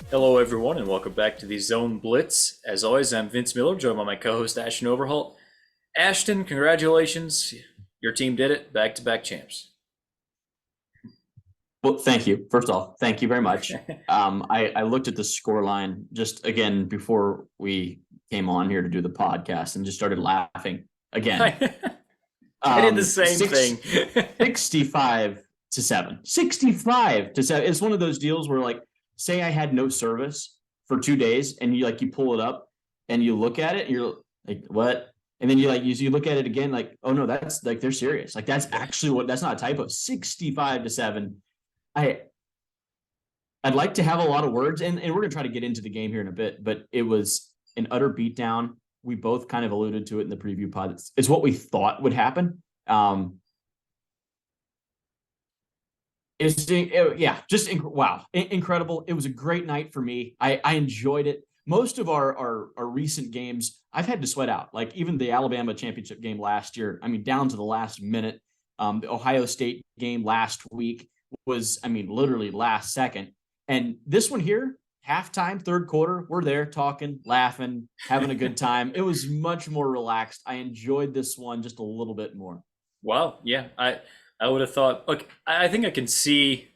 Hello, everyone, and welcome back to the Zone Blitz. As always, I'm Vince Miller, joined by my co-host Ashton Overholt. Ashton, congratulations. Your team did it. Back-to-back champs. Well, thank you. First off, thank you very much. I looked at the score line just again before we came on here to do the podcast and just started laughing again. I did the same thing. 65-7. 65-7. It's one of those deals where, like, say I had no service for 2 days and you pull it up and you look at it and you're like, what? And then you look at it again, like, oh no, that's like, they're serious. Like, that's actually that's not a typo. 65-7. I'd like to have a lot of words, and we're going to try to get into the game here in a bit, but it was an utter beatdown. We both kind of alluded to it in the preview pod. It's what we thought would happen. Wow. Incredible. It was a great night for me. I enjoyed it. Most of our recent games, I've had to sweat out. Like, even the Alabama championship game last year, down to the last minute. The Ohio State game last week was, literally last second. And this one here, halftime, third quarter, we're there talking, laughing, having a good time. It was much more relaxed. I enjoyed this one just a little bit more. Wow. Yeah. I would have thought, look, I think I can see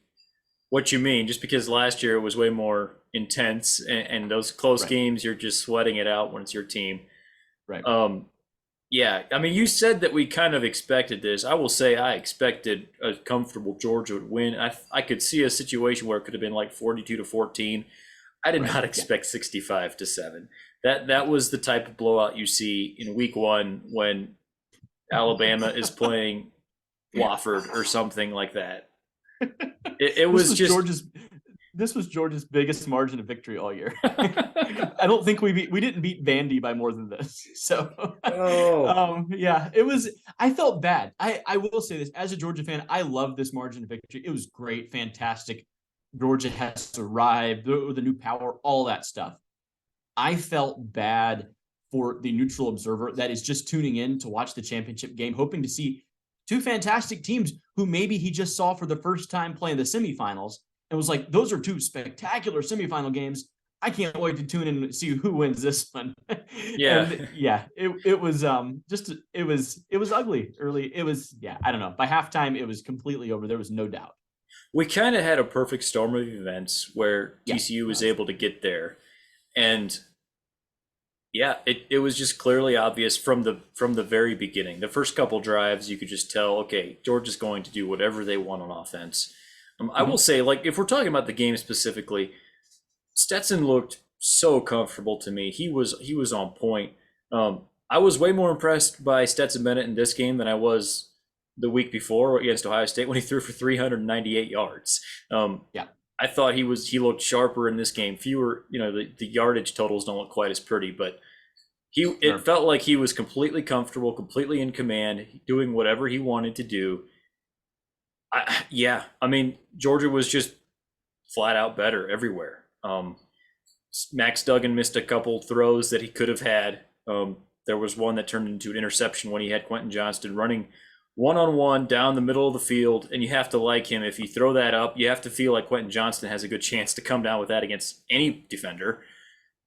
what you mean, just because last year it was way more intense, and those close games, you're just sweating it out when it's your team. Right. Yeah, you said that we kind of expected this. I will say I expected a comfortable Georgia would win. I could see a situation where it could have been like 42-14. I did not expect 65-7. That was the type of blowout you see in week one when Alabama is playing Wofford or something like that. This was Georgia's biggest margin of victory all year. I don't think we didn't beat Vandy by more than this. So, it was. I felt bad. I will say this, as a Georgia fan, I love this margin of victory. It was great, fantastic. Georgia has arrived, the new power, all that stuff. I felt bad for the neutral observer that is just tuning in to watch the championship game, hoping to see two fantastic teams who maybe he just saw for the first time playing the semifinals. It was like, those are two spectacular semifinal games. I can't wait to tune in and see who wins this one. It was ugly early. It was, I don't know. By halftime, it was completely over. There was no doubt. We kind of had a perfect storm of events where TCU was able to get there. And it was just clearly obvious from the very beginning. The first couple drives, you could just tell, okay, Georgia's going to do whatever they want on offense. I will say, like, if we're talking about the game specifically, Stetson looked so comfortable to me. He was on point. I was way more impressed by Stetson Bennett in this game than I was the week before against Ohio State when he threw for 398 yards. I thought he looked sharper in this game. Fewer, the yardage totals don't look quite as pretty, but it felt like he was completely comfortable, completely in command, doing whatever he wanted to do. Georgia was just flat out better everywhere. Max Duggan missed a couple throws that he could have had. There was one that turned into an interception when he had Quentin Johnston running one-on-one down the middle of the field, and you have to like him. If you throw that up, you have to feel like Quentin Johnston has a good chance to come down with that against any defender.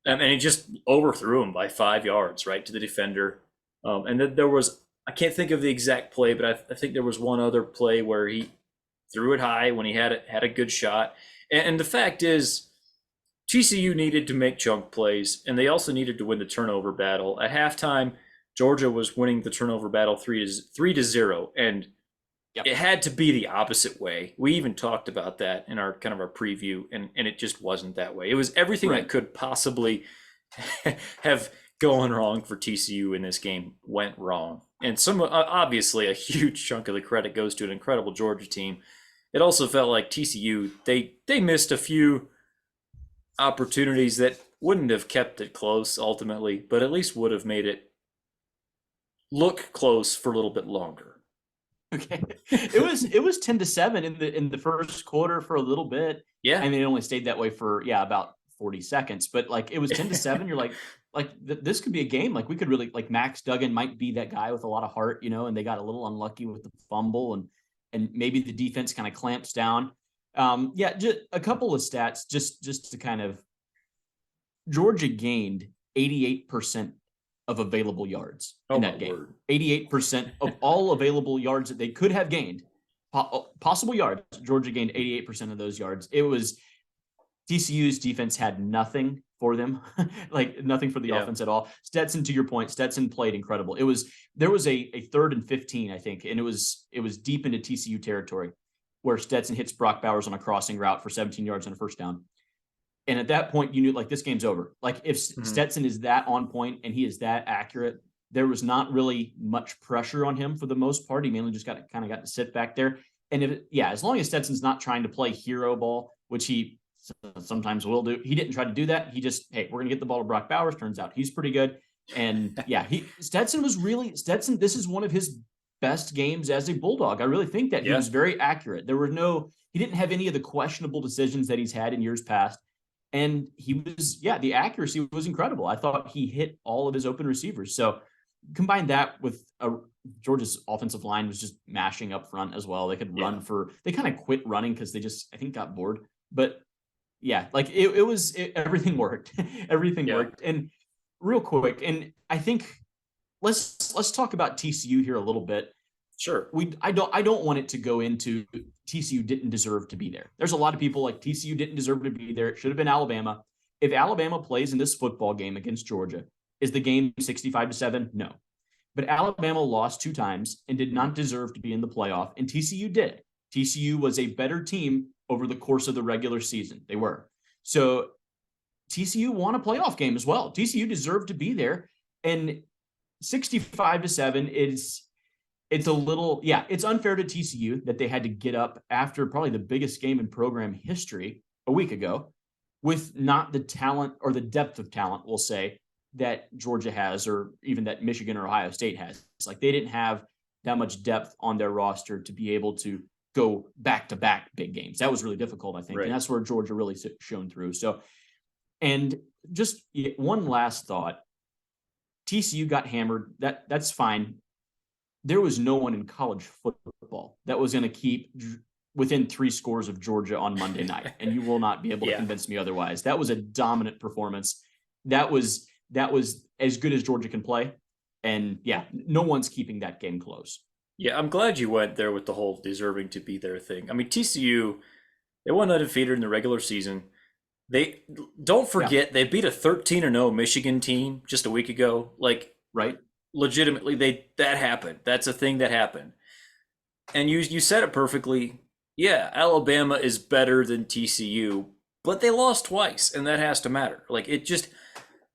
And he just overthrew him by 5 yards, right, to the defender. And then there was, I can't think of the exact play, but I think there was one other play where he threw it high when he had a good shot. And the fact is, TCU needed to make chunk plays, and they also needed to win the turnover battle. At halftime, Georgia was winning the turnover battle 3-0, and it had to be the opposite way. We even talked about that in our preview, and it just wasn't that way. It was everything that could possibly have gone wrong for TCU in this game went wrong. And obviously a huge chunk of the credit goes to an incredible Georgia team. It also felt like TCU, they missed a few opportunities that wouldn't have kept it close ultimately, but at least would have made it look close for a little bit longer. Okay. It was 10-7 in the first quarter for a little bit. Yeah. I mean, it only stayed that way for about 40 seconds, but like it was 10-7. You're like this could be a game. Like we could really, like, Max Duggan might be that guy with a lot of heart, and they got a little unlucky with the fumble, and maybe the defense kind of clamps down. Just a couple of stats just to kind of, Georgia gained 88% of available yards in that game. Word. 88% of all available yards that they could have gained, possible yards, Georgia gained 88% of those yards. It was TCU's defense had nothing for them, like nothing for the offense at all. Stetson, to your point, Stetson played incredible. There was a 3rd and 15, I think, and it was deep into TCU territory where Stetson hits Brock Bowers on a crossing route for 17 yards on a first down. And at that point, you knew, like, this game's over. Like, if Stetson is that on point and he is that accurate, there was not really much pressure on him for the most part. He mainly just got to sit back there. And as long as Stetson's not trying to play hero ball, which he sometimes will do, he didn't try to do that. He just, hey, we're going to get the ball to Brock Bowers. Turns out he's pretty good. And Stetson, this is one of his best games as a Bulldog. I really think that he was very accurate. He didn't have any of the questionable decisions that he's had in years past. And he was, the accuracy was incredible. I thought he hit all of his open receivers. So combine that with Georgia's offensive line was just mashing up front as well. They could run they kind of quit running because they just, I think, got bored. But everything worked. Everything worked. And real quick, and I think let's talk about TCU here a little bit. Sure. I don't want it to go into TCU didn't deserve to be there. There's a lot of people like TCU didn't deserve to be there. It should have been Alabama. If Alabama plays in this football game against Georgia, is the game 65-7? No. But Alabama lost 2 times and did not deserve to be in the playoff, and TCU did. TCU was a better team over the course of the regular season. They were. So TCU won a playoff game as well. TCU deserved to be there, and 65-7 it's a little, it's unfair to TCU that they had to get up after probably the biggest game in program history a week ago with not the talent or the depth of talent, we'll say, that Georgia has, or even that Michigan or Ohio State has. It's like they didn't have that much depth on their roster to be able to go back-to-back big games. That was really difficult, I think. Right. And that's where Georgia really shone through. So, and just one last thought. TCU got hammered. That's fine. There was no one in college football that was going to keep within 3 scores of Georgia on Monday night. And you will not be able to convince me otherwise. That was a dominant performance. That was as good as Georgia can play. And no one's keeping that game close. Yeah, I'm glad you went there with the whole deserving to be there thing. I mean, TCU, they won undefeated in the regular season. They don't forget they beat a 13-0 Michigan team just a week ago. Like, right. Legitimately, that happened. That's a thing that happened. And you said it perfectly. Yeah, Alabama is better than TCU, but they lost twice, and that has to matter. Like, it just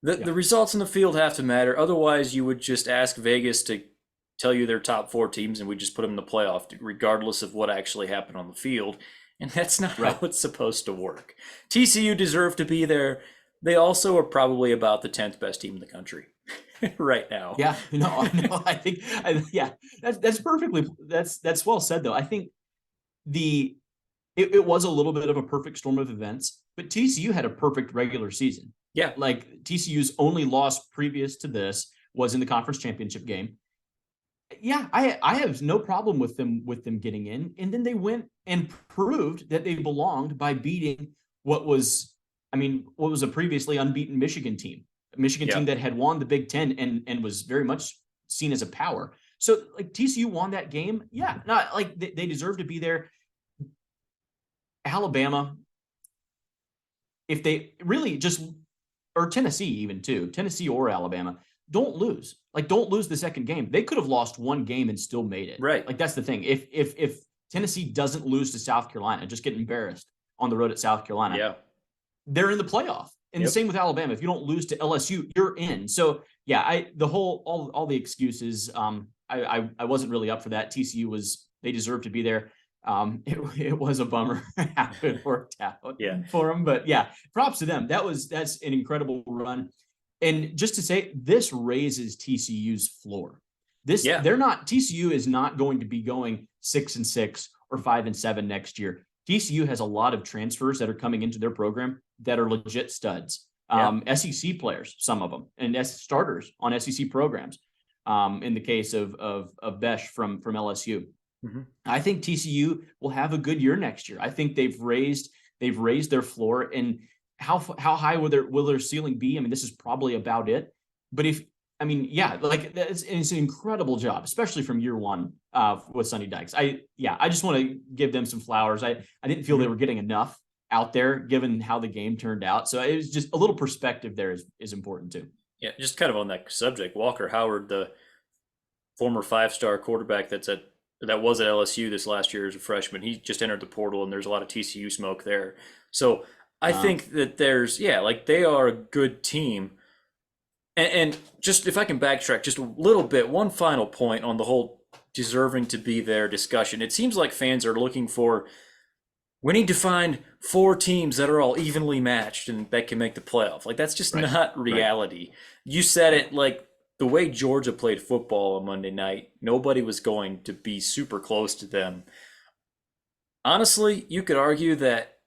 the results in the field have to matter. Otherwise, you would just ask Vegas to tell you their top 4 teams, and we just put them in the playoff, regardless of what actually happened on the field. And that's not how it's supposed to work. TCU deserved to be there. They also are probably about the 10th best team in the country right now. Yeah, no, I think, that's perfectly, that's well said though. I think it was a little bit of a perfect storm of events, but TCU had a perfect regular season. Yeah. Like TCU's only loss previous to this was in the conference championship game. Yeah, I have no problem with them getting in. And then they went and proved that they belonged by beating what was a previously unbeaten Michigan team. A Michigan team that had won the Big Ten and was very much seen as a power. So like TCU won that game. Yeah, not like they deserve to be there. Alabama, if they really just, or Tennessee even too, Tennessee or Alabama, don't lose. Like, don't lose the second game. They could have lost one game and still made it. Right. Like, that's the thing. If Tennessee doesn't lose to South Carolina, just get embarrassed on the road at South Carolina, they're in the playoff. And the same with Alabama. If you don't lose to LSU, you're in. So all the excuses, I wasn't really up for that. TCU they deserved to be there. It was a bummer how it worked out for them, but props to them. That's an incredible run. And just to say, this raises TCU's floor. Yeah. TCU is not going to be going 6-6 or 5-7 next year. TCU has a lot of transfers that are coming into their program that are legit studs. SEC players, some of them, and starters on SEC programs. In the case of Besh from LSU. Mm-hmm. I think TCU will have a good year next year. I think they've raised their floor, and how high will their ceiling be? I mean, this is probably about it. But it's an incredible job, especially from year one with Sonny Dykes. I just want to give them some flowers. I didn't feel they were getting enough out there given how the game turned out. So it was just a little perspective there is important too. Yeah, just kind of on that subject, Walker Howard, the former 5-star quarterback that was at LSU this last year as a freshman, he just entered the portal, and there's a lot of TCU smoke there. So I think that they are a good team. And just if I can backtrack just a little bit, one final point on the whole deserving to be there discussion. It seems like fans are looking for, we need to find 4 teams that are all evenly matched and that can make the playoff. Like, that's just not reality. Right. You said it, like, the way Georgia played football on Monday night, nobody was going to be super close to them. Honestly, you could argue that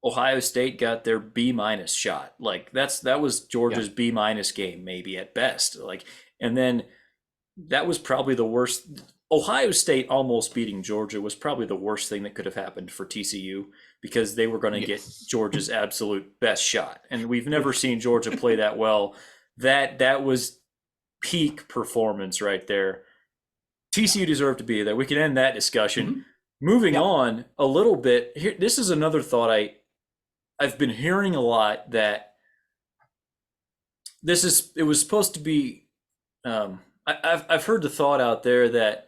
Ohio State got their B- shot. Like, that was Georgia's B- game, maybe at best. Like, and then that was probably the worst. Ohio State almost beating Georgia was probably the worst thing that could have happened for TCU, because they were going to get Georgia's absolute best shot. And we've never seen Georgia play that well. That was peak performance right there. TCU deserved to be there. We can end that discussion. Mm-hmm. Moving on a little bit, here, this is another thought I've been hearing a lot, that it was supposed to be, I've heard the thought out there that,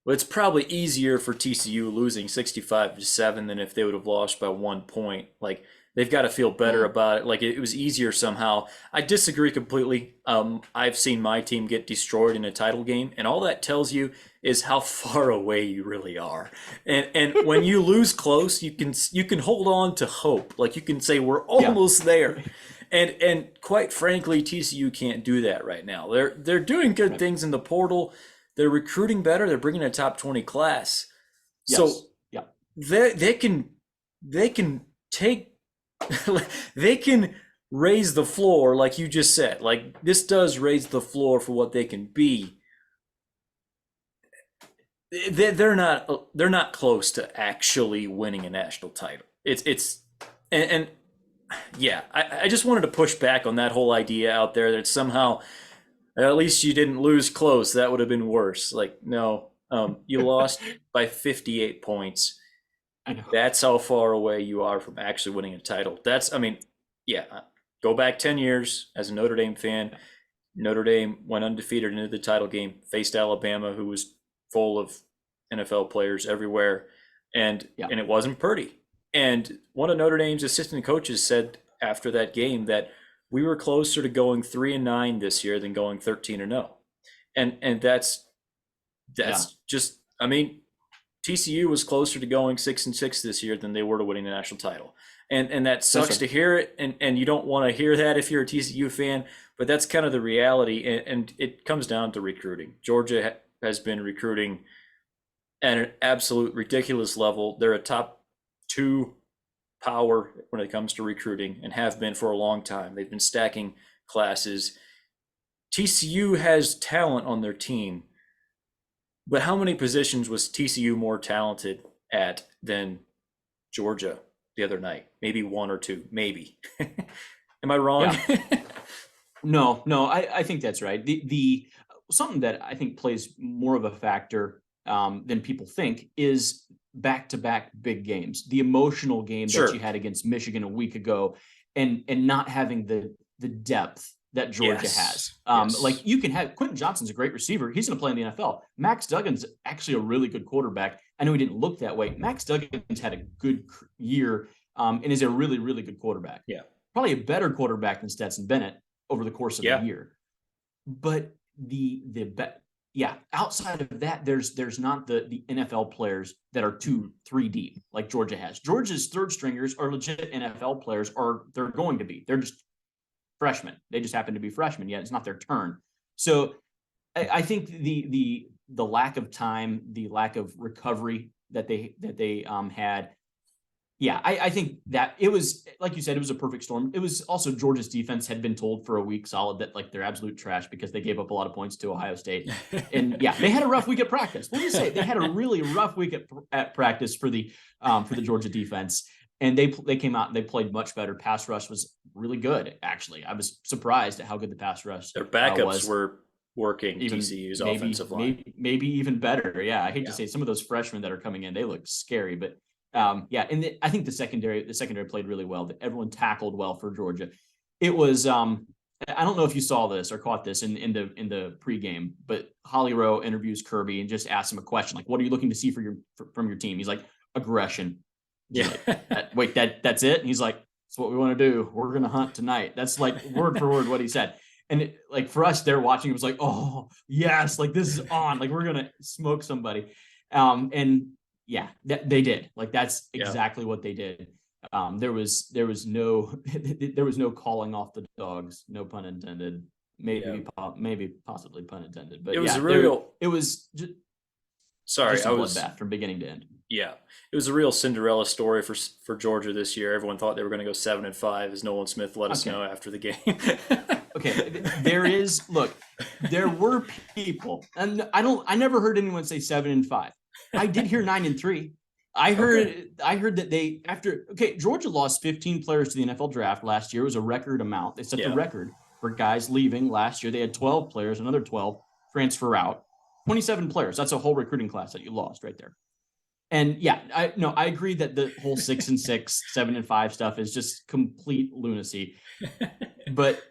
well, it's probably easier for TCU losing 65-7 than if they would have lost by 1 point. Like, they've got to feel better about it. Like, it was easier somehow. I disagree completely. I've seen my team get destroyed in a title game, and all that tells you is how far away you really are. And when you lose close, you can hold on to hope. Like, you can say, we're almost there. And quite frankly, TCU can't do that right now. They're doing good things in the portal. They're recruiting better. They're bringing a top 20 class. So they can take they can raise the floor, like you just said. Like, this does raise the floor for what they can be. They're not close to actually winning a national title. I just wanted to push back on that whole idea out there that somehow, at least you didn't lose close. That would have been worse. Like, no, you lost by 58 points. I know. That's how far away you are from actually winning a title. Go back 10 years as a Notre Dame fan. Notre Dame went undefeated into the title game, faced Alabama, who was full of NFL players everywhere, and it wasn't pretty. And one of Notre Dame's assistant coaches said after that game that we were closer to going 3-9 this year than going 13-0. And that's just, I mean, TCU was closer to going 6-6 this year than they were to winning the national title. And that sucks to hear it. And you don't want to hear that if you're a TCU fan, but that's kind of the reality. And it comes down to recruiting. Georgia has been recruiting at an absolute ridiculous level. They're a top 2 power when it comes to recruiting, and have been for a long time. They've been stacking classes. TCU has talent on their team, but how many positions was TCU more talented at than Georgia the other night? Maybe 1 or 2, maybe. Am I wrong? Yeah. No, I think that's right. The something that I think plays more of a factor than people think is back-to-back big games. The emotional game that you had against Michigan a week ago, and not having the depth that Georgia has. Like, you can have Quentin Johnston's a great receiver. He's going to play in the NFL. Max Duggan's actually a really good quarterback. I know he didn't look that way. Max Duggan's had a good year and is a really, really good quarterback. Yeah. Probably a better quarterback than Stetson Bennett over the course of a year. But outside of that, there's not the NFL players that are 2-3 deep like Georgia has. Georgia's third stringers are legit NFL players, or they're going to be. They're just freshmen. They just happen to be freshmen yet. It's not their turn. So I think the lack of time, the lack of recovery that they had. Yeah, I think that it was, like you said, it was a perfect storm. It was also Georgia's defense had been told for a week solid that like they're absolute trash because they gave up a lot of points to Ohio State. And yeah, they had a rough week at practice. We'll just say they had a really rough week at practice for the Georgia defense. And they came out and they played much better. Pass rush was really good, actually. I was surprised at how good the pass rush Their backups were working even TCU's offensive line. Maybe even better. Yeah, I hate to say some of those freshmen that are coming in, they look scary, but yeah, and I think the secondary played really well. Everyone tackled well for Georgia. It was I don't know if you saw this or caught this in the pregame, but Holly Rowe interviews Kirby and just asks him a question like, "What are you looking to see from your team?" He's like, "Aggression." Yeah. Like, that's it. And he's like, "That's what we want to do. We're gonna hunt tonight." That's like word for word what he said. And like for us, there watching, it was like, "Oh yes, like this is on. Like we're gonna smoke somebody." And yeah, they did. Like that's exactly what they did. There was no calling off the dogs, no pun intended. Maybe possibly pun intended. But it was it was just a bloodbath from beginning to end. Yeah, it was a real Cinderella story for Georgia this year. Everyone thought they were going to go 7-5, as Nolan Smith let us know after the game. Okay, there were people, and I never heard anyone say 7-5. I did hear 9-3. I heard that Georgia lost 15 players to the NFL draft last year. It was a record amount. They set the record for guys leaving last year. They had 12 players, another 12 transfer out, 27 players. That's a whole recruiting class that you lost right there. And yeah, I agree that the whole 6-6, 7-5 stuff is just complete lunacy. But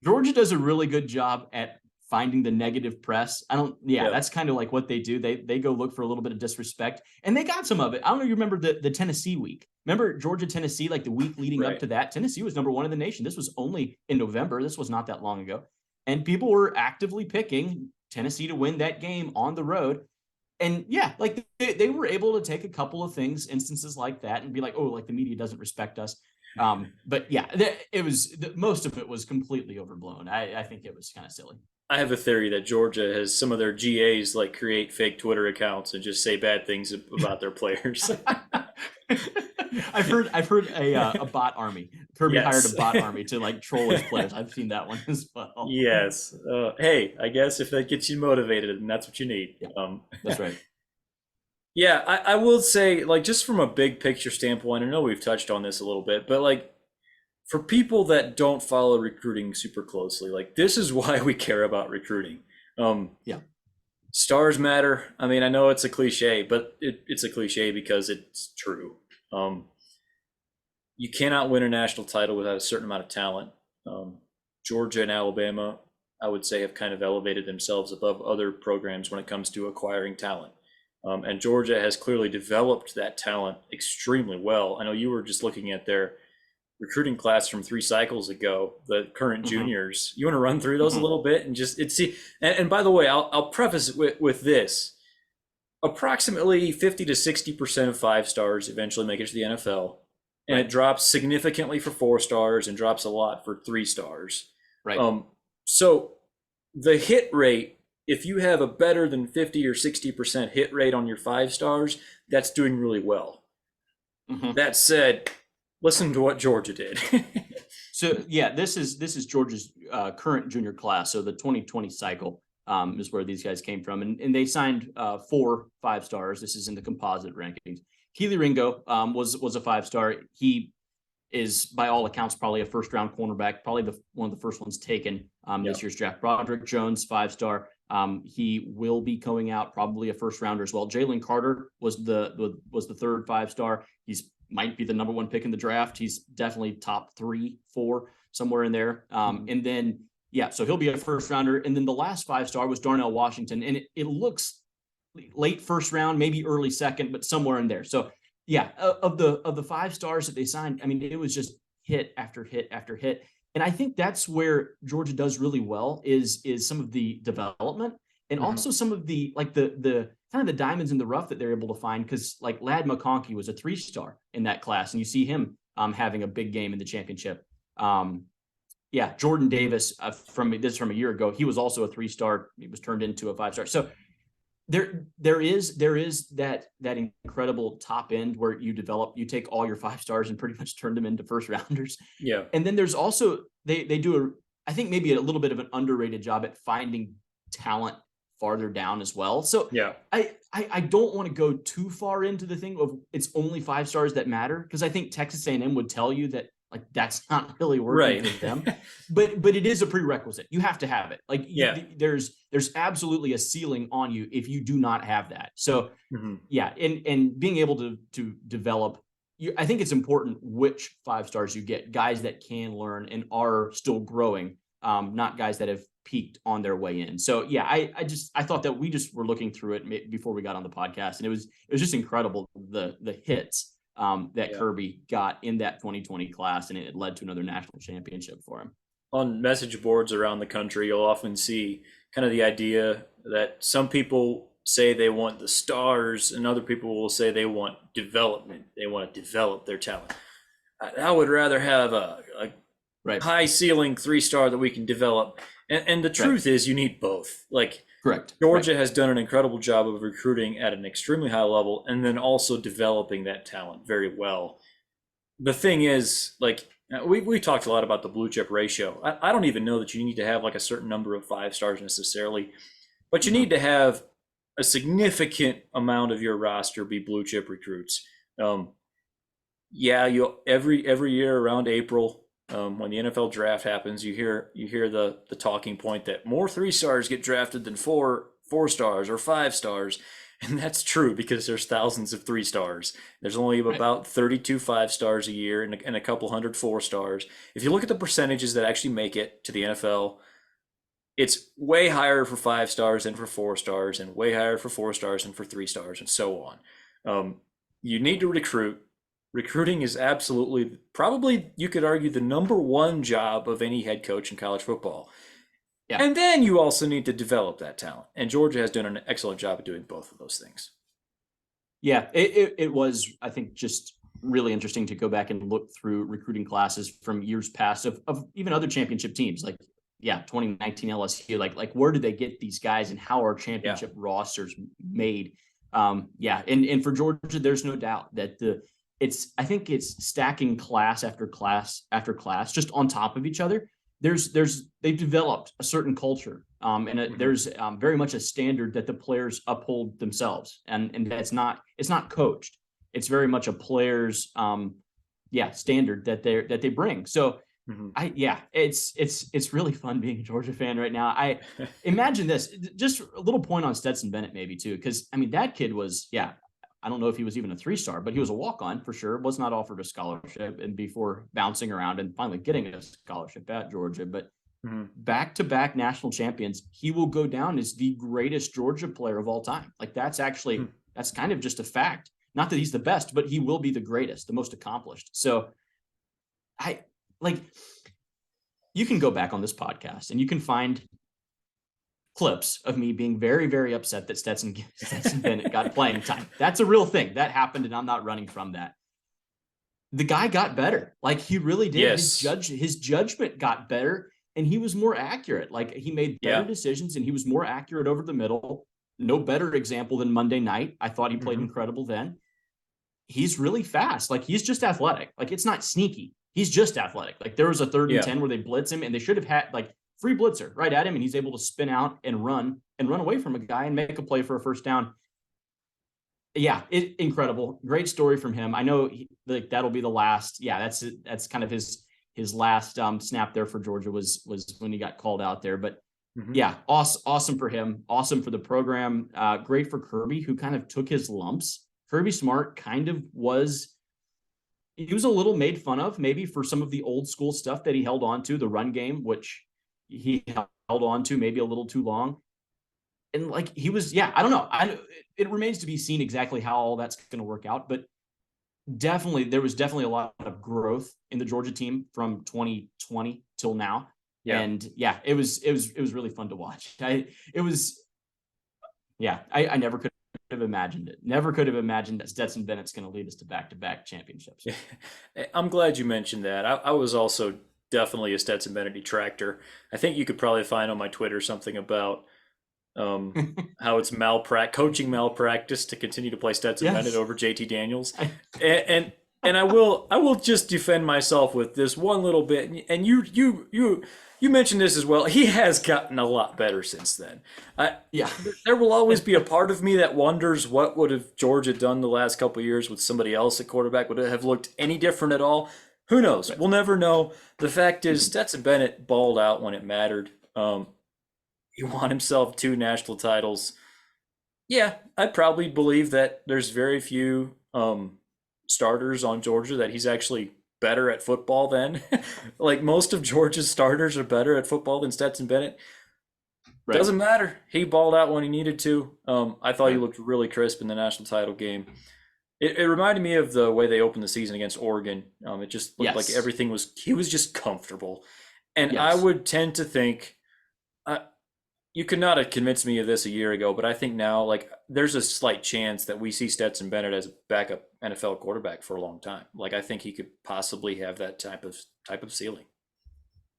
Georgia does a really good job at finding the negative press. That's kind of like what they do. They go look for a little bit of disrespect, and they got some of it. I don't know if you remember the Tennessee week. Remember Georgia, Tennessee, like the week leading up to that? Tennessee was number 1 in the nation. This was only in November. This was not that long ago. And people were actively picking Tennessee to win that game on the road. And yeah, like they were able to take a couple of instances like that and be like, oh, like the media doesn't respect us. But yeah, most of it was completely overblown. I think it was kind of silly. I have a theory that Georgia has some of their GAs like create fake Twitter accounts and just say bad things about their players. I've heard a bot army. Kirby hired a bot army to like troll his players. I've seen that one as well. Yes. Hey, I guess if that gets you motivated, and that's what you need. Yeah, that's right. Yeah, I will say, like, just from a big picture standpoint, I know we've touched on this a little bit, but like for people that don't follow recruiting super closely, like this is why we care about recruiting. Stars matter. I mean, I know it's a cliche, but it's a cliche because it's true. You cannot win a national title without a certain amount of talent. Georgia and Alabama, I would say, have kind of elevated themselves above other programs when it comes to acquiring talent. And Georgia has clearly developed that talent extremely well. I know you were just looking at their recruiting class from 3 cycles ago, the current juniors. You want to run through those a little bit and just and by the way, I'll preface it with this. Approximately 50 to 60% of 5 stars eventually make it to the NFL. And it drops significantly for 4 stars and drops a lot for 3 stars. Right. So the hit rate, if you have a better than 50 or 60% hit rate on your 5 stars, that's doing really well. That said, listen to what Georgia did. So yeah, this is Georgia's current junior class. So the 2020 cycle is where these guys came from, and they signed 4 5 stars. This is in the composite rankings. Keely Ringo was a 5-star. He is, by all accounts, probably a first-round cornerback, probably one of the first ones taken this year's draft. Broderick Jones, 5-star. He will be going out, probably a first-rounder as well. Jalen Carter was the third 5-star. He's might be the number 1 pick in the draft. He's definitely top 3, 4, somewhere in there. And then, so he'll be a first-rounder. And then the last 5-star was Darnell Washington, and it looks late first round, maybe early second, but somewhere in there. So of the 5 stars that they signed, I mean, it was just hit after hit after hit. And I think that's where Georgia does really well is some of the development and also some of the kind of the diamonds in the rough that they're able to find. Cause like Ladd McConkey was a 3-star in that class, and you see him having a big game in the championship. Jordan Davis from a year ago, he was also a 3-star. He was turned into a 5-star. So there is that incredible top end where you take all your 5-stars and pretty much turn them into first rounders. Yeah. And then there's also they do I think maybe a little bit of an underrated job at finding talent farther down as well. So yeah, I don't want to go too far into the thing of it's only 5-stars that matter, because I think Texas A&M would tell you that like that's not really working right. for them. but it is a prerequisite. You have to have it. Like there's absolutely a ceiling on you if you do not have that. So and being able to develop, I think it's important which 5-stars you get, guys that can learn and are still growing, not guys that have peaked on their way in. So I thought that we just were looking through it before we got on the podcast, and it was just incredible the hits that Kirby got in that 2020 class, and it led to another national championship for him. On message boards around the country, you'll often see kind of the idea that some people say they want the stars and other people will say they want development. They want to develop their talent. I would rather have a high ceiling 3-star that we can develop. And the truth is you need both. Like, correct. Georgia has done an incredible job of recruiting at an extremely high level and then also developing that talent very well. The thing is, like, we talked a lot about the blue chip ratio. I don't even know that you need to have like a certain number of 5-stars necessarily, but you need to have a significant amount of your roster be blue chip recruits. You every year around April, when the NFL draft happens, you hear the talking point that more 3-stars get drafted than 4-stars or 5-stars. And that's true because there's thousands of 3-stars. There's only about 32 5-stars a year and a couple hundred 4-stars. If you look at the percentages that actually make it to the NFL, it's way higher for 5-stars than for 4-stars, and way higher for 4-stars than for 3-stars, and so on. You need to recruit. Recruiting is absolutely, probably you could argue, the number one job of any head coach in college football. Yeah. And then you also need to develop that talent. And Georgia has done an excellent job of doing both of those things. Yeah, it was, I think, just really interesting to go back and look through recruiting classes from years past of even other championship teams. Like, 2019 LSU, like where did they get these guys and how are championship rosters made? And for Georgia, there's no doubt that I think it's stacking class after class after class just on top of each other. They've developed a certain culture, and there's very much a standard that the players uphold themselves, and it's not coached. It's very much a player's standard that they bring. So it's really fun being a Georgia fan right now. I imagine this, just a little point on Stetson Bennett maybe too, because I mean that kid was I don't know if he was even a 3-star, but he was a walk-on for sure. Was not offered a scholarship, and before bouncing around and finally getting a scholarship at Georgia. But back-to-back national champions, he will go down as the greatest Georgia player of all time. Like that's kind of just a fact. Not that he's the best, but he will be the greatest, the most accomplished. So you can go back on this podcast and you can find clips of me being very, very upset that Stetson Bennett got playing time. That's a real thing that happened, and I'm not running from that. The guy got better. Like he really did. Yes. His judgment got better, and he was more accurate. Like he made better decisions, and he was more accurate over the middle. No better example than Monday night. I thought he played incredible then. He's really fast. Like he's just athletic. Like it's not sneaky. He's just athletic. Like there was a 3rd and 10 where they blitz him, and they should have had like free blitzer right at him, and he's able to spin out and run away from a guy and make a play for a first down. Yeah, incredible. Great story from him. I know that'll be the last. Yeah, that's kind of his last snap there for Georgia was when he got called out there. But awesome for him. Awesome for the program. Great for Kirby, who kind of took his lumps. Kirby Smart kind of he was a little made fun of maybe for some of the old school stuff that he held on to, the run game, which he held on to maybe a little too long. And like he was, I don't know. It remains to be seen exactly how all that's going to work out, but there was definitely a lot of growth in the Georgia team from 2020 till now. Yeah. And it was really fun to watch. I never could have imagined it. Never could have imagined that Stetson Bennett's going to lead us to back-to-back championships. I'm glad you mentioned that. I was also definitely a Stetson Bennett detractor. I think you could probably find on my Twitter something about how it's coaching malpractice to continue to play Stetson Bennett Yes. over JT Daniels, and I will just defend myself with this one little bit. And you mentioned this as well. He has gotten a lot better since then. Yeah. There will always be a part of me that wonders what would have Georgia done the last couple of years with somebody else at quarterback. Would it have looked any different at all? Who knows? Right. We'll never know. The fact is, Mhm. Stetson Bennett balled out when it mattered. He won himself 2 national titles. Yeah, I probably believe that there's very few starters on Georgia that he's actually better at football than. Like most of Georgia's starters are better at football than Stetson Bennett. Right. Doesn't matter. He balled out when he needed to. I thought he Right. looked really crisp in the national title game. It reminded me of the way they opened the season against Oregon. It just looked like Yes. he was just comfortable. And I Yes. would tend to think, uh, you could not have convinced me of this a year ago, but I think now, like, there's a slight chance that we see Stetson Bennett as a backup NFL quarterback for a long time. Like, I think he could possibly have that type of ceiling.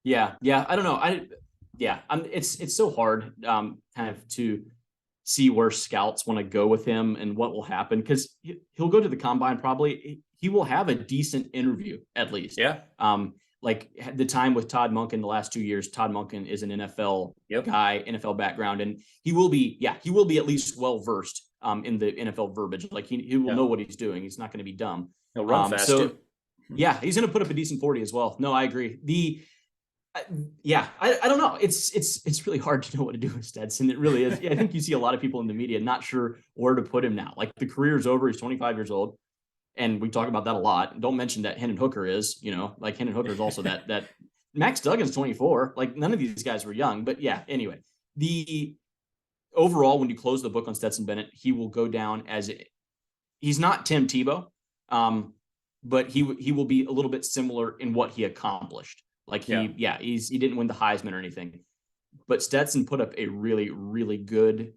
Yeah. Yeah. I don't know. It's so hard kind of to see where scouts want to go with him and what will happen, because he'll go to the combine. Probably he will have a decent interview at least. Yeah. Like the time with Todd Monken the last 2 years. Todd Monken is an NFL Yep. guy, NFL background, and he will be at least well versed in the NFL verbiage. Like he will know what he's doing. He's not going to be dumb. He'll run fast So too. yeah, he's going to put up a decent 40 as well. No, I agree. I don't know. It's really hard to know what to do with Stetson. It really is. Yeah, I think you see a lot of people in the media not sure where to put him now. Like the career's over. He's 25 years old. And we talk about that a lot. Don't mention that Hendon Hooker is, like Hendon Hooker is also that Max Duggan's 24. Like none of these guys were young, but yeah, anyway, the overall, when you close the book on Stetson Bennett, he will go down as he's not Tim Tebow. But he will be a little bit similar in what he accomplished. Like he didn't win the Heisman or anything, but Stetson put up a really, really good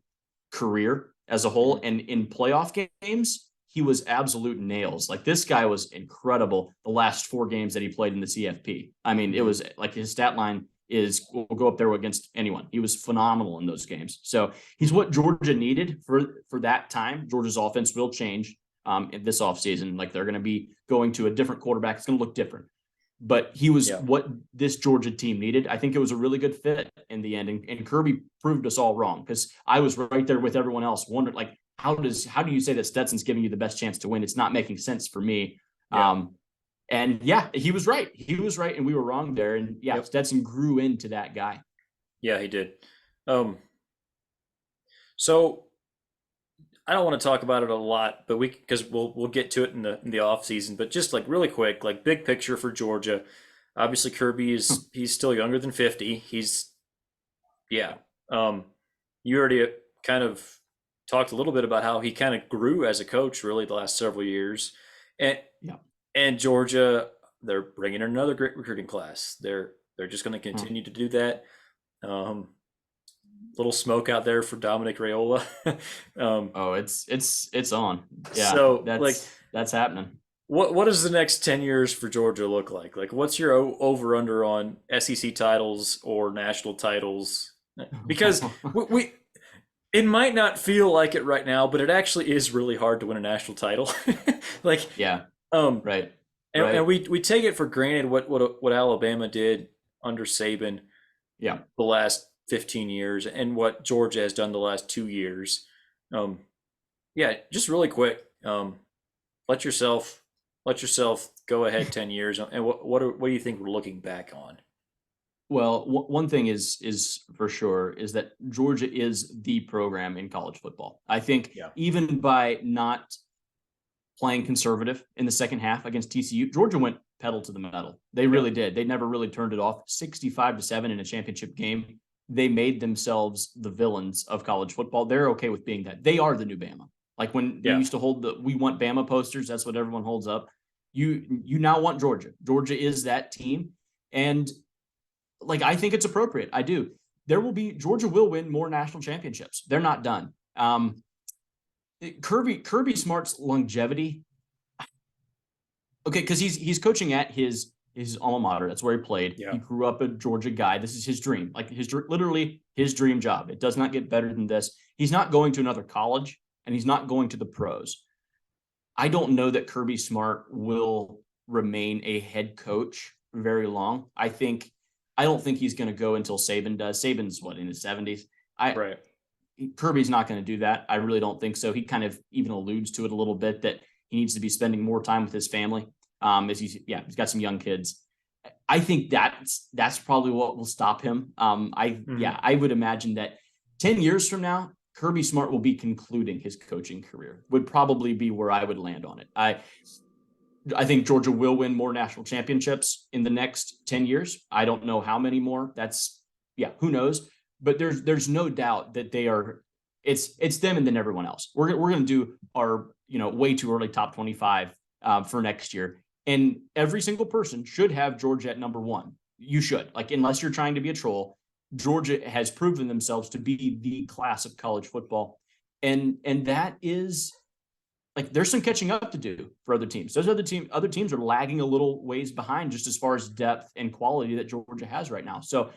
career as a whole. And in playoff games, he was absolute nails. Like this guy was incredible the last 4 games that he played in the CFP. I mean, it was like his stat line will go up there against anyone. He was phenomenal in those games. So he's what Georgia needed for that time. Georgia's offense will change in this offseason. Like they're going to be going to a different quarterback. It's going to look different. But he was what this Georgia team needed. I think it was a really good fit in the end. And Kirby proved us all wrong, because I was right there with everyone else wondering, like, how do you say that Stetson's giving you the best chance to win? It's not making sense for me. Yeah. And yeah, he was right. He was right, and we were wrong there. And yeah, Stetson grew into that guy. Yeah, he did. So I don't want to talk about it a lot, but because we'll get to it in the off season. But just like really quick, like big picture for Georgia. Obviously, Kirby he's still younger than 50. He's You already kind of talked a little bit about how he kind of grew as a coach really the last several years, and Georgia, they're bringing in another great recruiting class. They're just going to continue to do that. Little smoke out there for Dominic Raiola. It's on. Yeah, so that's happening. What does the next 10 years for Georgia look like? Like, what's your over under on SEC titles or national titles? Because it might not feel like it right now, but it actually is really hard to win a national title. Right. And we take it for granted what Alabama did under Saban. The last 15 years, and what Georgia has done the last 2 years. Just really quick. Let yourself go ahead 10 years, and what do you think we're looking back on? Well, one thing is for sure is that Georgia is the program in college football. I think even by not playing conservative in the second half against TCU, Georgia went pedal to the metal. They really did. They never really turned it off. 65-7 in a championship game. They made themselves the villains of college football. They're okay with being that. They are the new Bama. Like when they used to hold the "We Want Bama" posters, that's what everyone holds up. You now want Georgia. Georgia is that team. And like, I think it's appropriate. I do. Georgia will win more national championships. They're not done. Kirby Smart's longevity. Okay, because he's coaching at his his alma mater. That's where he played. Yeah. He grew up a Georgia guy. This is his dream, like literally his dream job. It does not get better than this. He's not going to another college, and he's not going to the pros. I don't know that Kirby Smart will remain a head coach very long. I don't think he's going to go until Saban does. Saban's in his 70s. Right. Kirby's not going to do that. I really don't think so. He kind of even alludes to it a little bit that he needs to be spending more time with his family. He's got some young kids. I think that's probably what will stop him. I would imagine that 10 years from now, Kirby Smart will be concluding his coaching career, would probably be where I would land on it. I think Georgia will win more national championships in the next 10 years. I don't know how many more. Who knows? But there's no doubt that they are. It's them and then everyone else. We're going to do our way too early top 25 for next year, and every single person should have Georgia at number one. You should, unless you're trying to be a troll. Georgia has proven themselves to be the class of college football, and that is there's some catching up to do for other teams. Those other teams are lagging a little ways behind just as far as depth and quality that Georgia has right now. So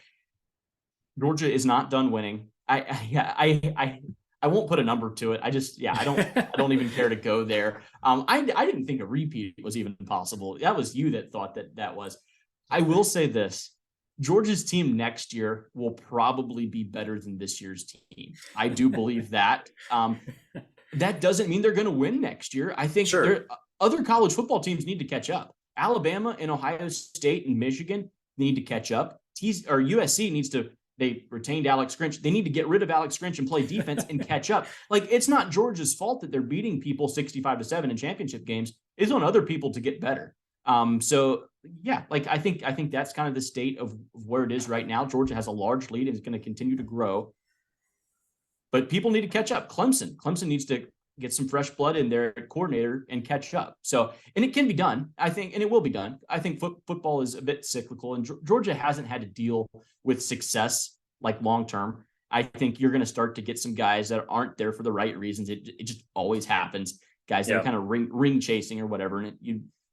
Georgia is not done winning. I won't put a number to it. I don't even care to go there. I didn't think a repeat was even possible. That was you that thought that was. I will say this. Georgia's team next year will probably be better than this year's team. I do believe that. That doesn't mean they're going to win next year. I think other college football teams need to catch up. Alabama and Ohio State and Michigan need to catch up. USC needs to. They retained Alex Grinch. They need to get rid of Alex Grinch and play defense and catch up. It's not Georgia's fault that they're beating people 65-7 in championship games. It's on other people to get better. I think that's kind of the state of where it is right now. Georgia has a large lead and is going to continue to grow. But people need to catch up. Clemson needs to get some fresh blood in their coordinator and catch up. And it can be done, I think, and it will be done. I think football is a bit cyclical, and Georgia hasn't had to deal with success long term. I think you're going to start to get some guys that aren't there for the right reasons. It just always happens. Guys that are kind of ring chasing or whatever, and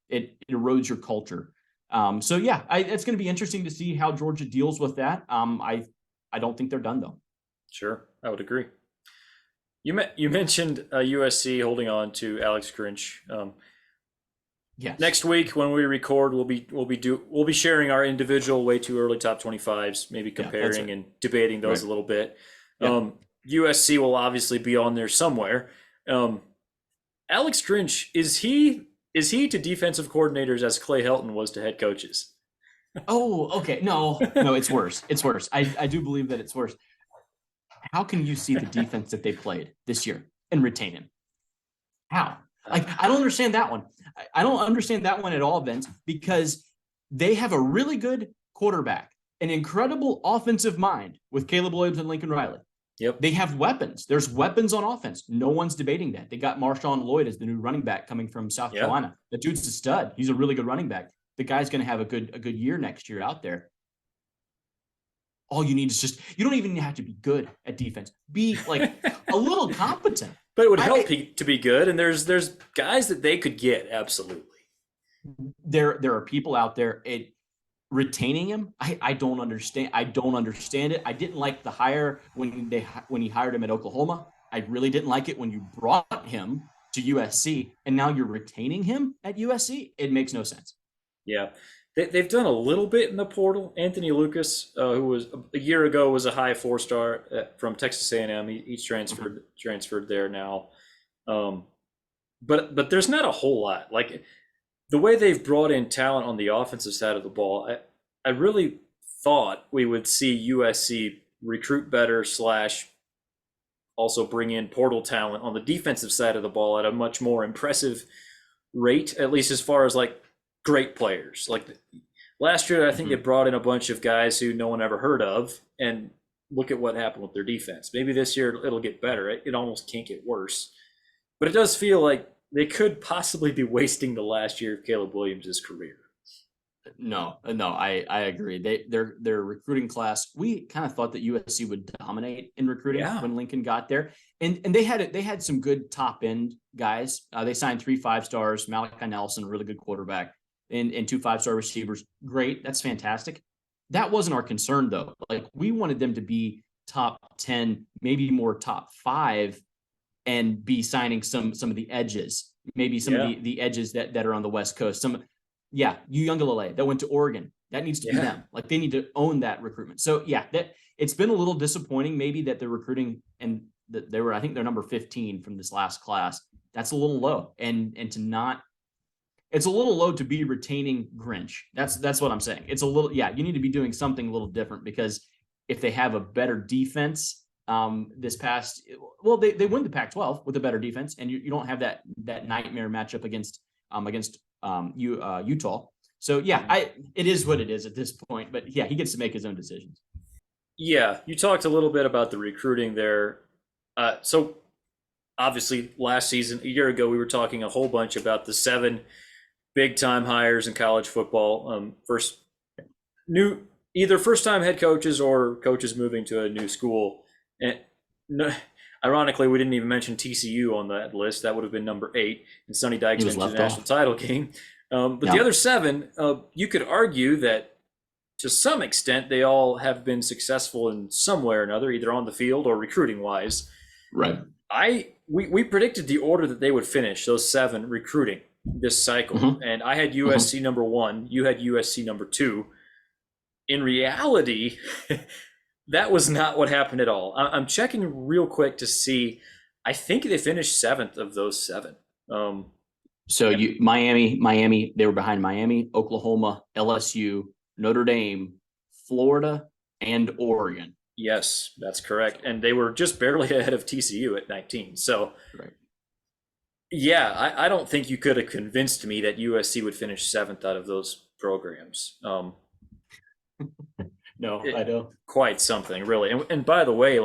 it erodes your culture. It's going to be interesting to see how Georgia deals with that. I don't think they're done though. Sure, I would agree. You mentioned USC holding on to Alex Grinch. Yes. Next week when we record, we'll be sharing our individual way too early top 25s, maybe comparing and debating those a little bit. Yeah. USC will obviously be on there somewhere. Alex Grinch, is he to defensive coordinators as Clay Helton was to head coaches? Oh, okay. No, it's worse. It's worse. I do believe that it's worse. How can you see the defense that they played this year and retain him? How? I don't understand that one. I don't understand that one at all, Vince, because they have a really good quarterback, an incredible offensive mind with Caleb Williams and Lincoln Riley. Yep. They have weapons. There's weapons on offense. No one's debating that. They got Marshawn Lloyd as the new running back coming from South Carolina. The dude's a stud. He's a really good running back. The guy's going to have a good year next year out there. All you need is you don't even have to be good at defense. Be a little competent. But it would help to be good, and there's guys that they could get, absolutely. There are people out there retaining him. I don't understand. I don't understand it. I didn't like the hire when he hired him at Oklahoma. I really didn't like it when you brought him to USC, and now you're retaining him at USC. It makes no sense. Yeah. They've done a little bit in the portal. Anthony Lucas, who was a year ago was a high 4-star from Texas A&M. He's transferred there now. But there's not a whole lot. The way they've brought in talent on the offensive side of the ball, I really thought we would see USC recruit better / also bring in portal talent on the defensive side of the ball at a much more impressive rate, at least as far as great players. Last year, I think they brought in a bunch of guys who no one ever heard of, and look at what happened with their defense. Maybe this year it'll get better. It almost can't get worse. But it does feel like they could possibly be wasting the last year of Caleb Williams' career. No, I agree. Their recruiting class, we kind of thought that USC would dominate in recruiting when Lincoln got there. And they had some good top end guys. They signed 3 5-stars, Malachi Nelson, a really good quarterback. and 2 5-star receivers. Great. That's fantastic. That wasn't our concern, though. Like, we wanted them to be top 10, maybe more top 5, and be signing some of the edges, maybe some of the edges that are on the West Coast. Uyunglele that went to Oregon. That needs to be them. Like, they need to own that recruitment. So that it's been a little disappointing, maybe, that the recruiting, and that they were, I think they're number 15 from this last class. That's a little low, and to not. It's a little low to be retaining Grinch. That's what I'm saying. It's a little, you need to be doing something a little different, because if they have a better defense, they win the Pac-12 with a better defense, and you don't have that nightmare matchup against Utah. So it is what it is at this point. But he gets to make his own decisions. Yeah, you talked a little bit about the recruiting there. So obviously, last season, a year ago, we were talking a whole bunch about the 7 big-time hires in college football. Either first-time head coaches or coaches moving to a new school. And ironically, we didn't even mention TCU on that list. That would have been number 8, and Sonny Dykes went to the national title game. The other 7, you could argue that to some extent they all have been successful in some way or another, either on the field or recruiting-wise. Right. We predicted the order that they would finish, those 7 recruiting this cycle, and I had USC number 1. You had USC number 2. In reality, that was not what happened at all. I'm checking real quick to see. I think they finished 7th of those 7. Miami, they were behind Miami, Oklahoma, LSU, Notre Dame, Florida, and Oregon. Yes, that's correct. And they were just barely ahead of TCU at 19. So, right. I don't think you could have convinced me that USC would finish 7th out of those programs. No, I don't. Quite something, really. And by the way,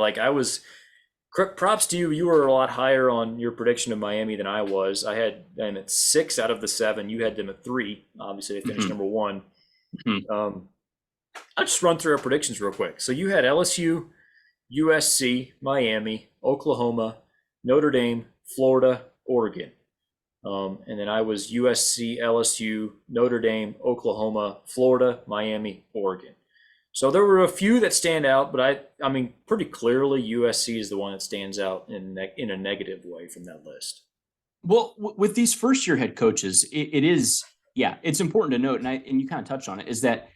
props to you. You were a lot higher on your prediction of Miami than I was. I had them at 6 out of the 7. You had them at 3. Obviously, they finished number 1. I'll just run through our predictions real quick. So you had LSU, USC, Miami, Oklahoma, Notre Dame, Florida, Oregon. And then I was USC, LSU, Notre Dame, Oklahoma, Florida, Miami, Oregon. So there were a few that stand out, but I mean, pretty clearly USC is the one that stands out in a negative way from that list. Well, with these first-year head coaches, it's important to note, and you kind of touched on it, is that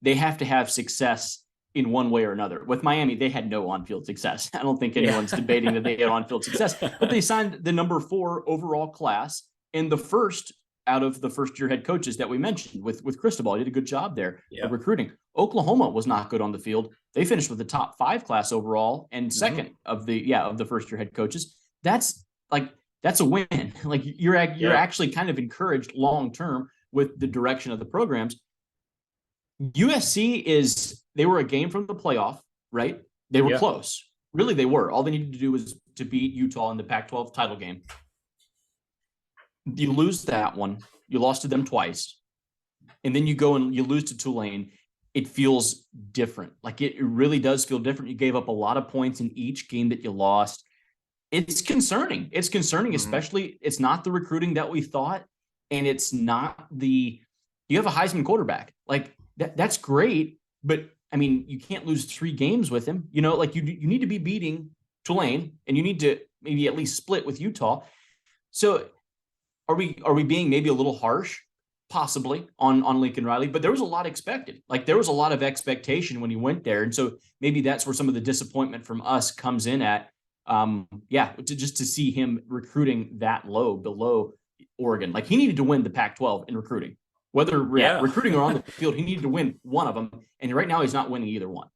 they have to have success in one way or another. With Miami, they had no on-field success. I don't think anyone's debating that they had on-field success, but they signed the number 4 overall class, and the first out of the first-year head coaches that we mentioned with Cristobal. He did a good job there of recruiting. Oklahoma was not good on the field. They finished with the top 5 class overall and second of the first-year head coaches. That's a win. Like, you're actually kind of encouraged long-term with the direction of the programs. USC they were a game from the playoff, right? They were close. Really, they were. All they needed to do was to beat Utah in the Pac-12 title game. You lose that one. You lost to them twice. And then you go and you lose to Tulane. It feels different. Like, it really does feel different. You gave up a lot of points in each game that you lost. It's concerning. It's concerning, especially it's not the recruiting that we thought, and it's not you have a Heisman quarterback. Like, that's great, but I mean, you can't lose 3 games with him. You need to be beating Tulane, and you need to maybe at least split with Utah. So are we being maybe a little harsh? Possibly on Lincoln Riley, but there was a lot expected. Like, there was a lot of expectation when he went there. And so maybe that's where some of the disappointment from us comes in at, to see him recruiting that low below Oregon. Like, he needed to win the Pac-12 in recruiting, whether recruiting or on the field, he needed to win one of them. And right now he's not winning either one.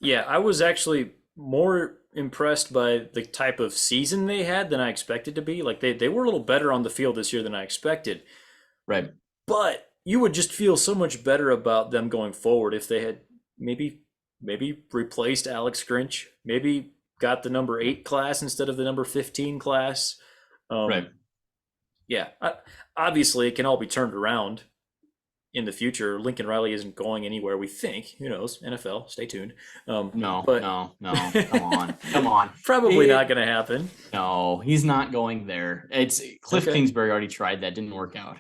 Yeah. I was actually more impressed by the type of season they had than I expected to be. Like, they were a little better on the field this year than I expected. Right. But you would just feel so much better about them going forward if they had maybe replaced Alex Grinch, maybe got the number 8 class instead of the number 15 class. Right. Yeah. Obviously, it can all be turned around in the future. Lincoln Riley isn't going anywhere, we think. Who knows? NFL, stay tuned. No. Come on. Probably not going to happen. No, he's not going there. Cliff Kingsbury already tried that. Didn't work out.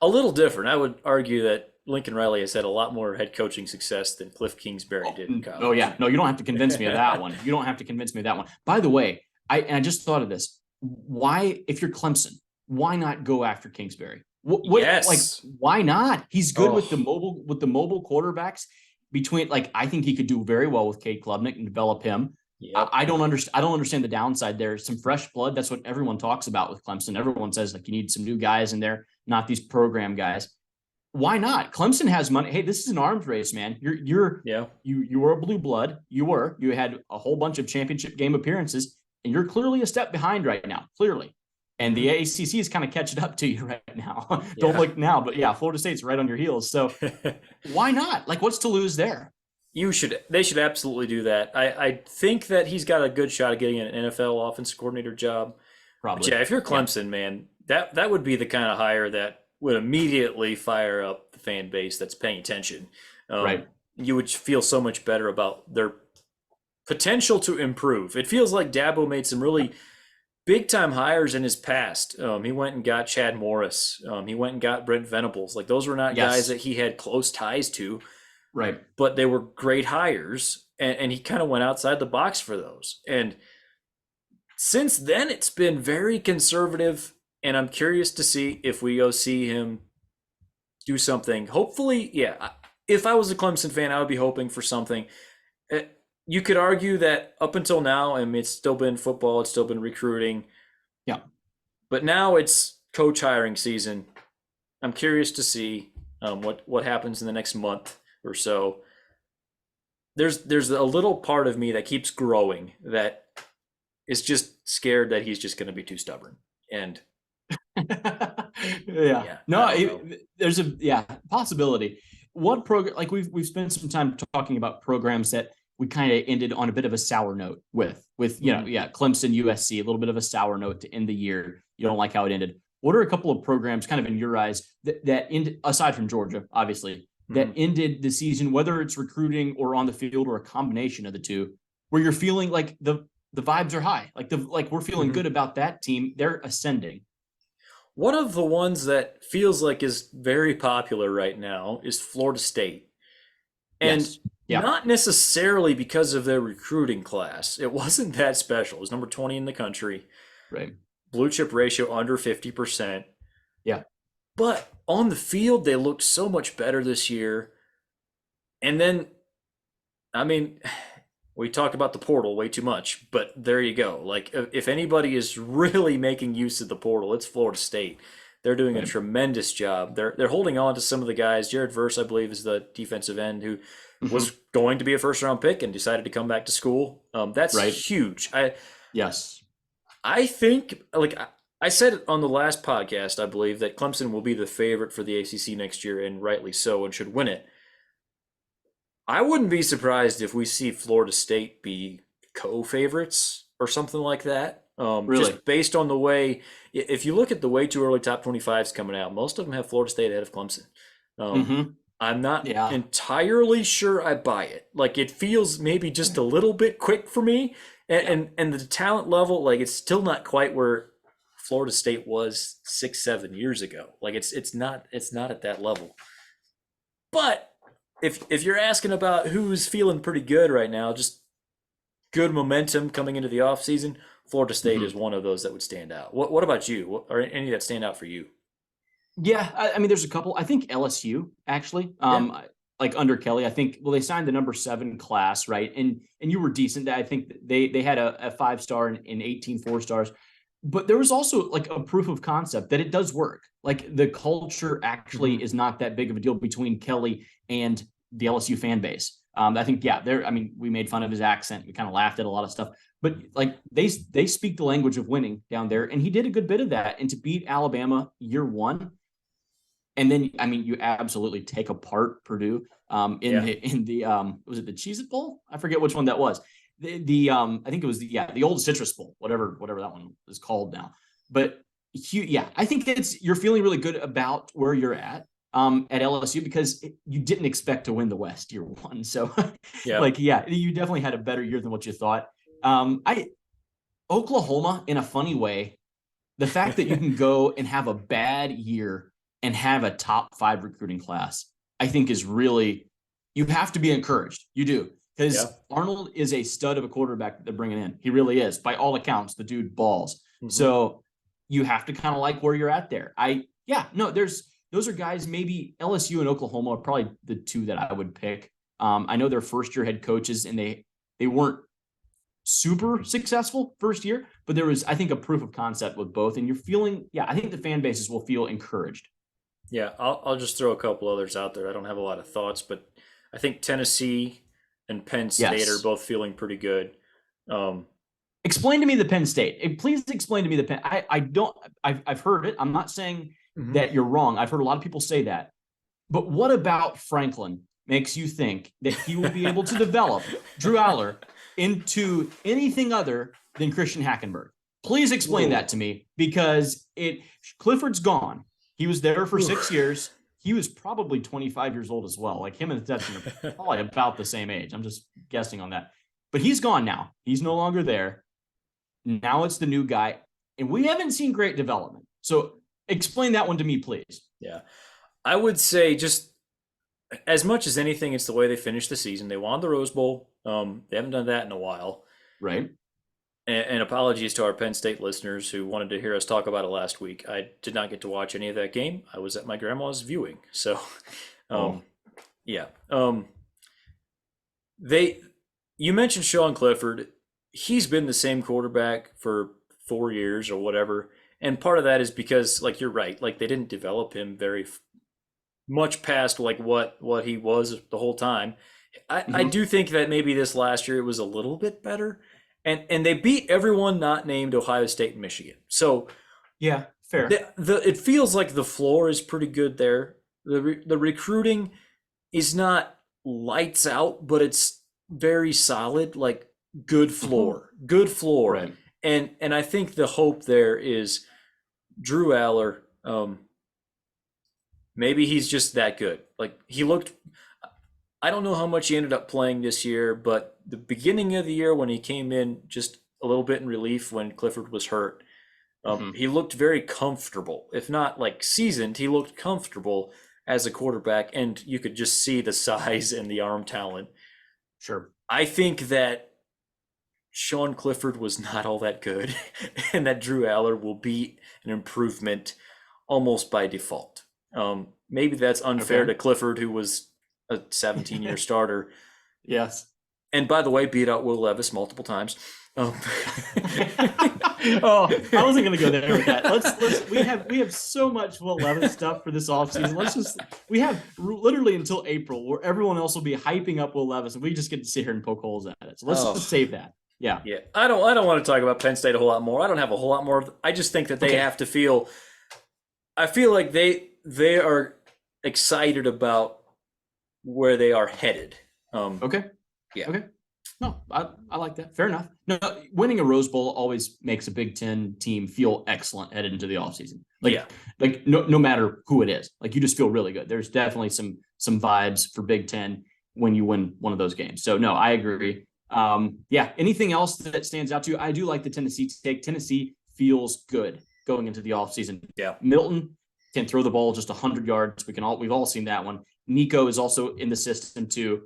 A little different. I would argue that Lincoln Riley has had a lot more head coaching success than Cliff Kingsbury did in Oh college. yeah, no, you don't have to convince me of that one. You don't have to convince me of that one. By the way, I just thought of this. Why, if you're Clemson, why not go after Kingsbury? What like Yes. why not? He's good with the Oh, mobile quarterbacks. Between like I think he could do very well with Cade Klubnik and develop him. yep. I don't understand the downside there. Some fresh blood. That's what everyone talks about with Clemson. Everyone says like you need some new guys in there, not these program guys. Why not? Clemson has money. Hey, this is an arms race, man. Yeah. You were a blue blood. You had a whole bunch of championship game appearances, and you're clearly a step behind right now. Clearly, and the ACC is kind of catching up to you right now. Don't Yeah. look now, but yeah, Florida State's right on your heels. So why not? Like, what's to lose there? They should absolutely do that. I think that he's got a good shot of getting an NFL offensive coordinator job. But Probably. yeah, if you're Yeah. Clemson, man, that would be the kind of hire that would immediately fire up the fan base that's paying attention. Right. You would feel so much better about their potential to improve. It feels like Dabo made some really big time hires in his past. He went and got Chad Morris. He went and got Brent Venables. Like those were not guys Yes. that he had close ties to, Right. but they were great hires. And he kind of went outside the box for those. And since then, it's been very conservative. And I'm curious to see if we go see him do something. Hopefully, yeah. If I was a Clemson fan, I would be hoping for something. Uh, You could argue that up until now, I mean, it's still been football, it's still been recruiting, Yeah. but now it's coach hiring season. I'm curious to see what happens in the next month or so. There's a little part of me that keeps growing that is just scared that he's just going to be too stubborn. And Yeah. yeah, No, I don't know. there's a possibility. What program like we've spent some time talking about programs that we kind of ended on a bit of a sour note with Clemson, USC, a little bit of a sour note to end the year. You don't like how it ended. What are a couple of programs kind of in your eyes that end aside from Georgia, obviously, that Mhm. ended the season, whether it's recruiting or on the field or a combination of the two, where you're feeling like the vibes are high, like we're feeling Mhm. good about that team. They're ascending. One of the ones that feels like is very popular right now is Florida State. And Yes. Yeah. not necessarily because of their recruiting class. It wasn't that special. It was number 20 in the country. Right. Blue chip ratio under 50%. Yeah. But on the field, they looked so much better this year. And then, I mean, we talk about the portal way too much, but there you go. Like, if anybody is really making use of the portal, it's Florida State. They're doing a Right. tremendous job. They're holding on to some of the guys. Jared Verse, I believe, is the defensive end who was Mm-hmm. going to be a first round pick and decided to come back to school. That's Right. huge. Yes. I think like I said it on the last podcast, I believe that Clemson will be the favorite for the ACC next year, and rightly so, and should win it. I wouldn't be surprised if we see Florida State be co-favorites or something like that. Really. Just based on the way, if you look at the way too early top 25s coming out, most of them have Florida State ahead of Clemson. Um, Mm-hmm. I'm not Yeah. entirely sure I buy it. Like it feels maybe just a little bit quick for me, and Yeah. and the talent level, like it's still not quite where Florida State was 6, 7 years ago. Like it's not at that level. But if you're asking about who's feeling pretty good right now, just good momentum coming into the offseason, Florida State is Mm-hmm. one of those that would stand out. What about you? Or any that stand out for you? Yeah. I mean, there's a couple. I think LSU actually. Yeah. Like under Kelly, I think. Well, they signed the number 7 class, right? And you were decent. I think they had a 5-star and 18 4-stars. But there was also like a proof of concept that it does work. Like the culture Mm-hmm. actually is not that big of a deal between Kelly and the LSU fan base. I think, yeah, there. I mean, we made fun of his accent. We kind of laughed at a lot of stuff, but like they speak the language of winning down there, and he did a good bit of that. And to beat Alabama year one, and then I mean, you absolutely take apart Purdue Yeah. in the was it the Cheez-It Bowl? I forget which one that was. The I think it was the old Citrus Bowl, whatever that one is called now. But yeah, I think you're feeling really good about where you're at LSU because you didn't expect to win the West year one. So Yeah. like yeah, you definitely had a better year than what you thought. I Oklahoma in a funny way, the fact that you can go and have a bad year and have a top 5 recruiting class, I think is really, you have to be encouraged. You do. Because Arnold is a stud of a quarterback that they're bringing in. He really is. By all accounts, the dude balls. Mm-hmm. So you have to kind of like where you're at there. Those are guys, maybe LSU and Oklahoma are probably the two that I would pick. I know they're first-year head coaches, and they weren't super successful first year, but there was, I think, a proof of concept with both. And you're feeling, I think the fan bases will feel encouraged. Yeah, I'll just throw a couple others out there. I don't have a lot of thoughts, but I think Tennessee and Penn State are both feeling pretty good. Explain to me the Penn State. Please explain to me the Penn. I've heard it. I'm not saying that you're wrong. I've heard a lot of people say that. But what about Franklin makes you think that he will be able to develop Drew Aller into anything other than Christian Hackenberg? Please explain that to me, because Clifford's gone. He was there for 6 years. He was probably 25 years old as well. Like, him and Stetson are probably about the same age. I'm just guessing on that. But he's gone now. He's no longer there. Now it's the new guy. And we haven't seen great development. So explain that one to me, please. Yeah. I would say, just as much as anything, it's the way they finished the season. They won the Rose Bowl. They haven't done that in a while. Right. And apologies to our Penn State listeners who wanted to hear us talk about it last week. I did not get to watch any of that game. I was at my grandma's viewing. So, yeah. You mentioned Sean Clifford. He's been the same quarterback for 4 years or whatever. And part of that is because, like, you're right, like, they didn't develop him very much past like what he was the whole time. I do think that maybe this last year it was a little bit better. And they beat everyone not named Ohio State and Michigan. So yeah, fair. It feels like the floor is pretty good there. The recruiting is not lights out, but it's very solid. Like, good floor. Right. And I think the hope there is Drew Aller. Maybe he's just that good. Like, he looked. I don't know how much he ended up playing this year, but the beginning of the year when he came in just a little bit in relief when Clifford was hurt, he looked very comfortable. If not like seasoned, he looked comfortable as a quarterback, and you could just see the size and the arm talent. Sure. I think that Sean Clifford was not all that good, and that Drew Aller will be an improvement almost by default. Maybe that's unfair to Clifford, who was a 17-year starter. Yes. And by the way, beat out Will Levis multiple times. I wasn't going to go there with that. We have so much Will Levis stuff for this offseason. We have literally until April where everyone else will be hyping up Will Levis, and we just get to sit here and poke holes at it. So let's just save that. Yeah. Yeah. I don't want to talk about Penn State a whole lot more. I don't have a whole lot more. I just think that they have to feel. I feel like they are excited about where they are headed. Okay. Yeah. Okay. No, I like that. Fair enough. No, winning a Rose Bowl always makes a Big Ten team feel excellent headed into the offseason. Like no matter who it is, like, you just feel really good. There's definitely some vibes for Big Ten when you win one of those games. So no, I agree. Anything else that stands out to you? I do like the Tennessee take. Tennessee feels good going into the offseason. Yeah. Milton can throw the ball just 100 yards. We've all seen that one. Nico is also in the system too.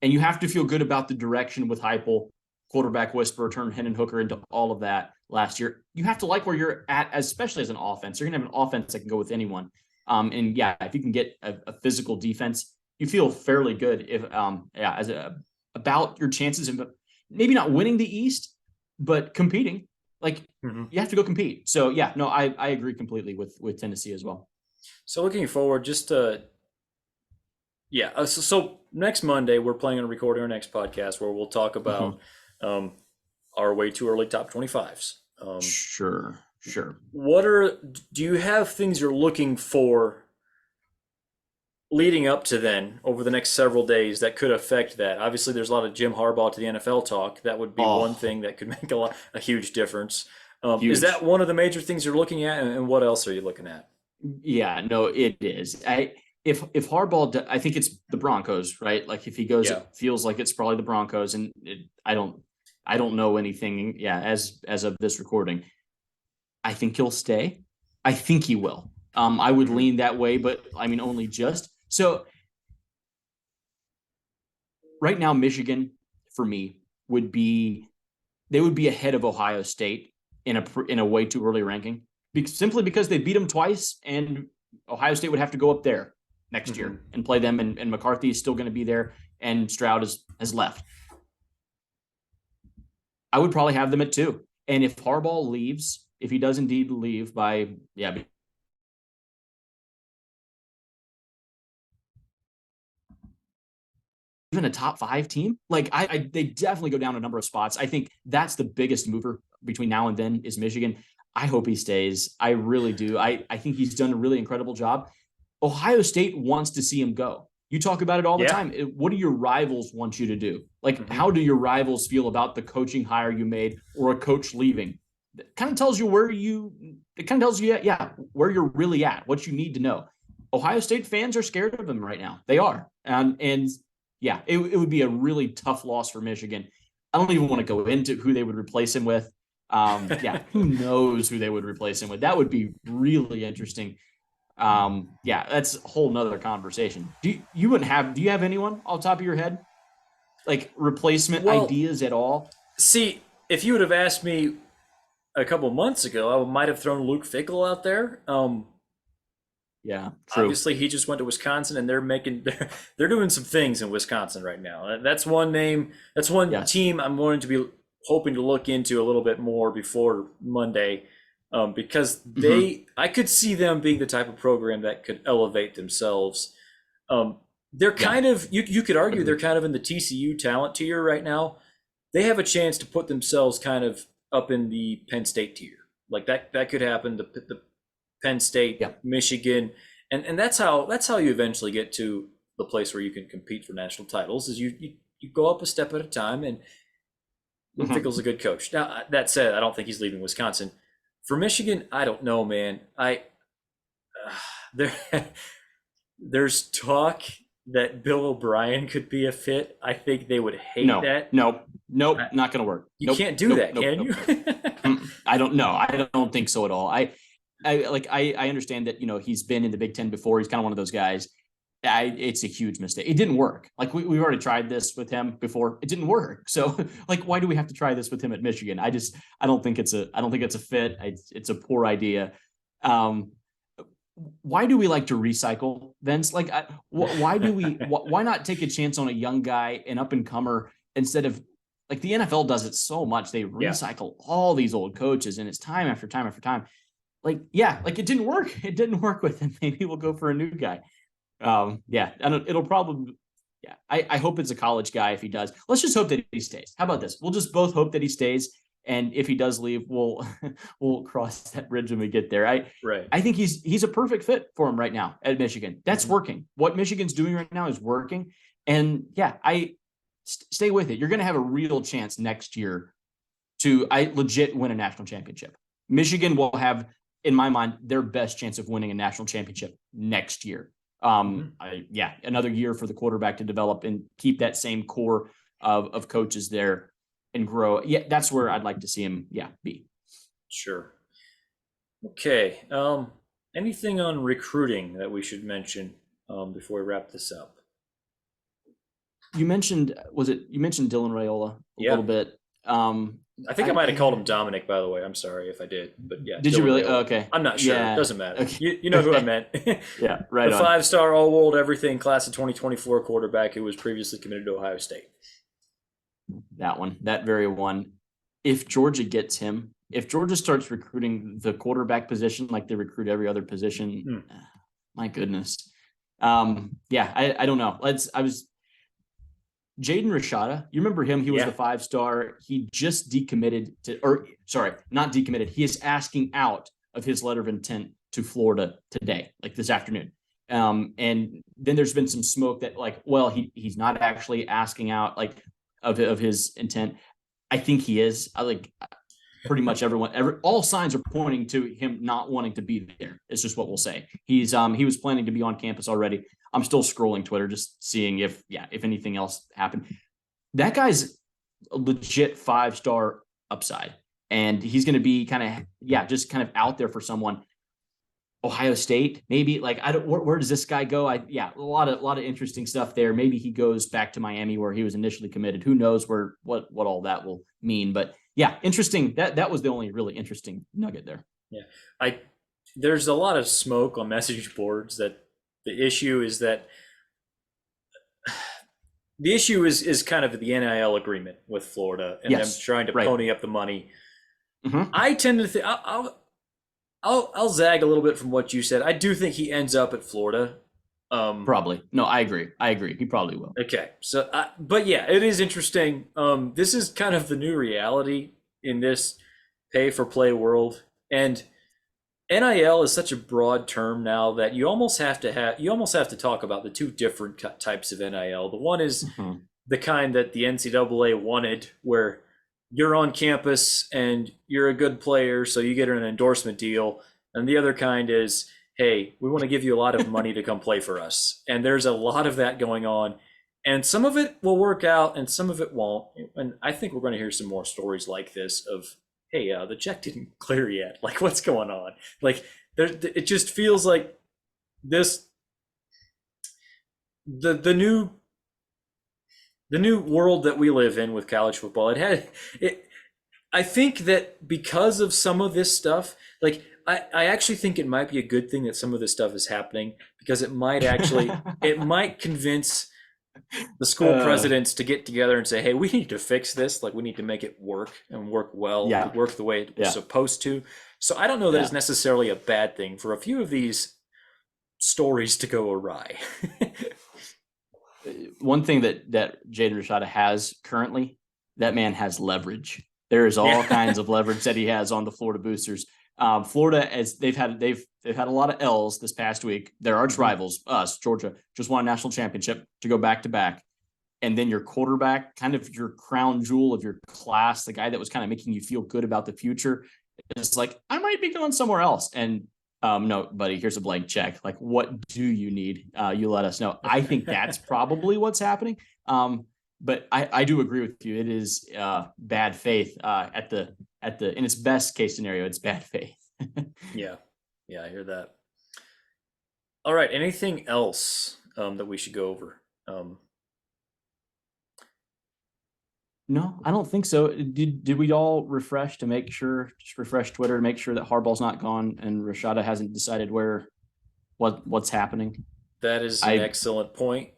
And you have to feel good about the direction with Heupel, quarterback whisperer, turned Hendon Hooker into all of that last year. You have to like where you're at, especially as an offense. You're going to have an offense that can go with anyone. If you can get a physical defense, you feel fairly good about your chances of maybe not winning the East, but competing. Like, you have to go compete. So I agree completely with Tennessee as well. So looking forward, just so next Monday we're planning on recording our next podcast where we'll talk about our way too early top 25s. Sure. Do you have things you're looking for leading up to then over the next several days that could affect that? Obviously, there's a lot of Jim Harbaugh to the NFL talk. That would be one thing that could make a huge difference. Is that one of the major things you're looking at, and what else are you looking at? Yeah, no, it is. If Harbaugh, I think it's the Broncos, right? Like, if he goes, it feels like it's probably the Broncos, and I don't know anything. Yeah, as of this recording, I think he'll stay. I think he will. I would lean that way, but I mean, only just. So right now, Michigan, for me, would be ahead of Ohio State in a way too early ranking, simply because they beat them twice, and Ohio State would have to go up there next year and play them, and McCarthy is still going to be there, and Stroud has left. I would probably have them at 2. And if Harbaugh leaves, if he does indeed leave by even a top 5 team, like they definitely go down a number of spots. I think that's the biggest mover between now and then is Michigan. I hope he stays. I really do. I think he's done a really incredible job. Ohio State wants to see him go. You talk about it all the time. What do your rivals want you to do? Like, how do your rivals feel about the coaching hire you made or a coach leaving? It kind of tells you where you're really at, what you need to know. Ohio State fans are scared of him right now. They are. And yeah, it would be a really tough loss for Michigan. I don't even want to go into who they would replace him with. Who knows who they would replace him with? That would be really interesting. That's a whole nother conversation. Do you have anyone off the top of your head? Like replacement ideas at all? See, if you would have asked me a couple months ago, I might have thrown Luke Fickell out there. Yeah, true. Obviously, he just went to Wisconsin, and they're doing some things in Wisconsin right now. That's one name. That's one team I'm going to be hoping to look into a little bit more before Monday, because I could see them being the type of program that could elevate themselves. They're kind of you could argue they're kind of in the TCU talent tier right now. They have a chance to put themselves kind of up in the Penn State tier. Like that could happen. The Penn State, Michigan, and that's how you eventually get to the place where you can compete for national titles. Is you go up a step at a time, and Luke Fickell's a good coach. Now that said, I don't think he's leaving Wisconsin. For Michigan, I don't know, man. There's talk that Bill O'Brien could be a fit. I think they would hate that. Nope, not going to work. You can't do that, can you? I don't know. I don't think so at all. I understand that, he's been in the Big Ten before. He's kind of one of those guys. It's a huge mistake. It didn't work. Like we've already tried this with him before. It didn't work. So like, why do we have to try this with him at Michigan? I don't think it's a fit. It's a poor idea. Why do we like to recycle, Vince? Like, why not take a chance on a young guy, an up and comer, instead of like the NFL does it so much. They recycle all these old coaches, and it's time after time after time. Like it didn't work. It didn't work with him. Maybe we'll go for a new guy. And it'll probably, I hope it's a college guy if he does. Let's just hope that he stays. How about this? We'll just both hope that he stays. And if he does leave, we'll cross that bridge when we get there. I think he's a perfect fit for him right now at Michigan. That's working. What Michigan's doing right now is working. And I stay with it. You're going to have a real chance next year to legit win a national championship. Michigan will have, in my mind, their best chance of winning a national championship next year. Another year for the quarterback to develop and keep that same core of coaches there and grow. That's where I'd like to see him be. Sure. Okay. Anything on recruiting that we should mention before we wrap this up? You mentioned Dylan Raiola a little bit. I think I might have called him Dominic, by the way. I'm sorry if I did, but yeah. Did you really? Okay. I'm not sure. It doesn't matter. Okay. You know who I meant. Right. The 5-star all-world everything class of 2024 quarterback who was previously committed to Ohio State. That very one. If Georgia gets him, if Georgia starts recruiting the quarterback position like they recruit every other position, my goodness. I don't know. Jaden Rashada, you remember him? He was the 5-star. He just not decommitted. He is asking out of his letter of intent to Florida today, like this afternoon. And then there's been some smoke that he's not actually asking out of his intent. I think he is. Pretty much all signs are pointing to him not wanting to be there. It's just what we'll say. He was planning to be on campus already. I'm still scrolling Twitter, just seeing if anything else happened. That guy's a legit 5-star upside, and he's going to be kind of out there for someone. Ohio State, maybe. Like, I don't. Where does this guy go? A lot of interesting stuff there. Maybe he goes back to Miami where he was initially committed. Who knows what all that will mean? But yeah, interesting. That was the only really interesting nugget there. Yeah, I there's a lot of smoke on message boards that the issue is that the issue is kind of the NIL agreement with Florida and them trying to pony up the money. Mm-hmm. I tend to think I'll zag a little bit from what you said. I do think he ends up at Florida. Probably. No, I agree. He probably will. Okay, so but yeah, it is interesting. This is kind of the new reality in this pay for play world, and NIL is such a broad term now that you almost have to talk about the two different types of NIL. The one is the kind that the NCAA wanted, where you're on campus and you're a good player, so you get an endorsement deal. And the other kind is, hey, we want to give you a lot of money to come play for us. And there's a lot of that going on. And some of it will work out and some of it won't. And I think we're going to hear some more stories like this of, hey, the check didn't clear yet. Like, what's going on? Like, it just feels like this, the new world that we live in with college football. I think that because of some of this stuff, like I actually think it might be a good thing that some of this stuff is happening, because it might convince the school presidents to get together and say, hey, we need to fix this. Like, we need to make it work and work well, work the way it was supposed to. So I don't know that it's necessarily a bad thing for a few of these stories to go awry. One thing that Jaden Rashada has currently, that man has leverage. There is all kinds of leverage that he has on the Florida Boosters. Florida, as they've had a lot of L's this past week. Their arch rivals, us, Georgia, just won a national championship to go back to back. And then your quarterback, kind of your crown jewel of your class, the guy that was kind of making you feel good about the future, is like, I might be going somewhere else. And no, buddy, here's a blank check. Like, what do you need? You let us know. I think that's probably what's happening. But I do agree with you. It is bad faith at the in its best case scenario. It's bad faith. Yeah, I hear that. All right, anything else that we should go over? No, I don't think so. Did we all refresh Twitter to make sure that Harbaugh's not gone and Rashada hasn't decided what's happening? That is an excellent point.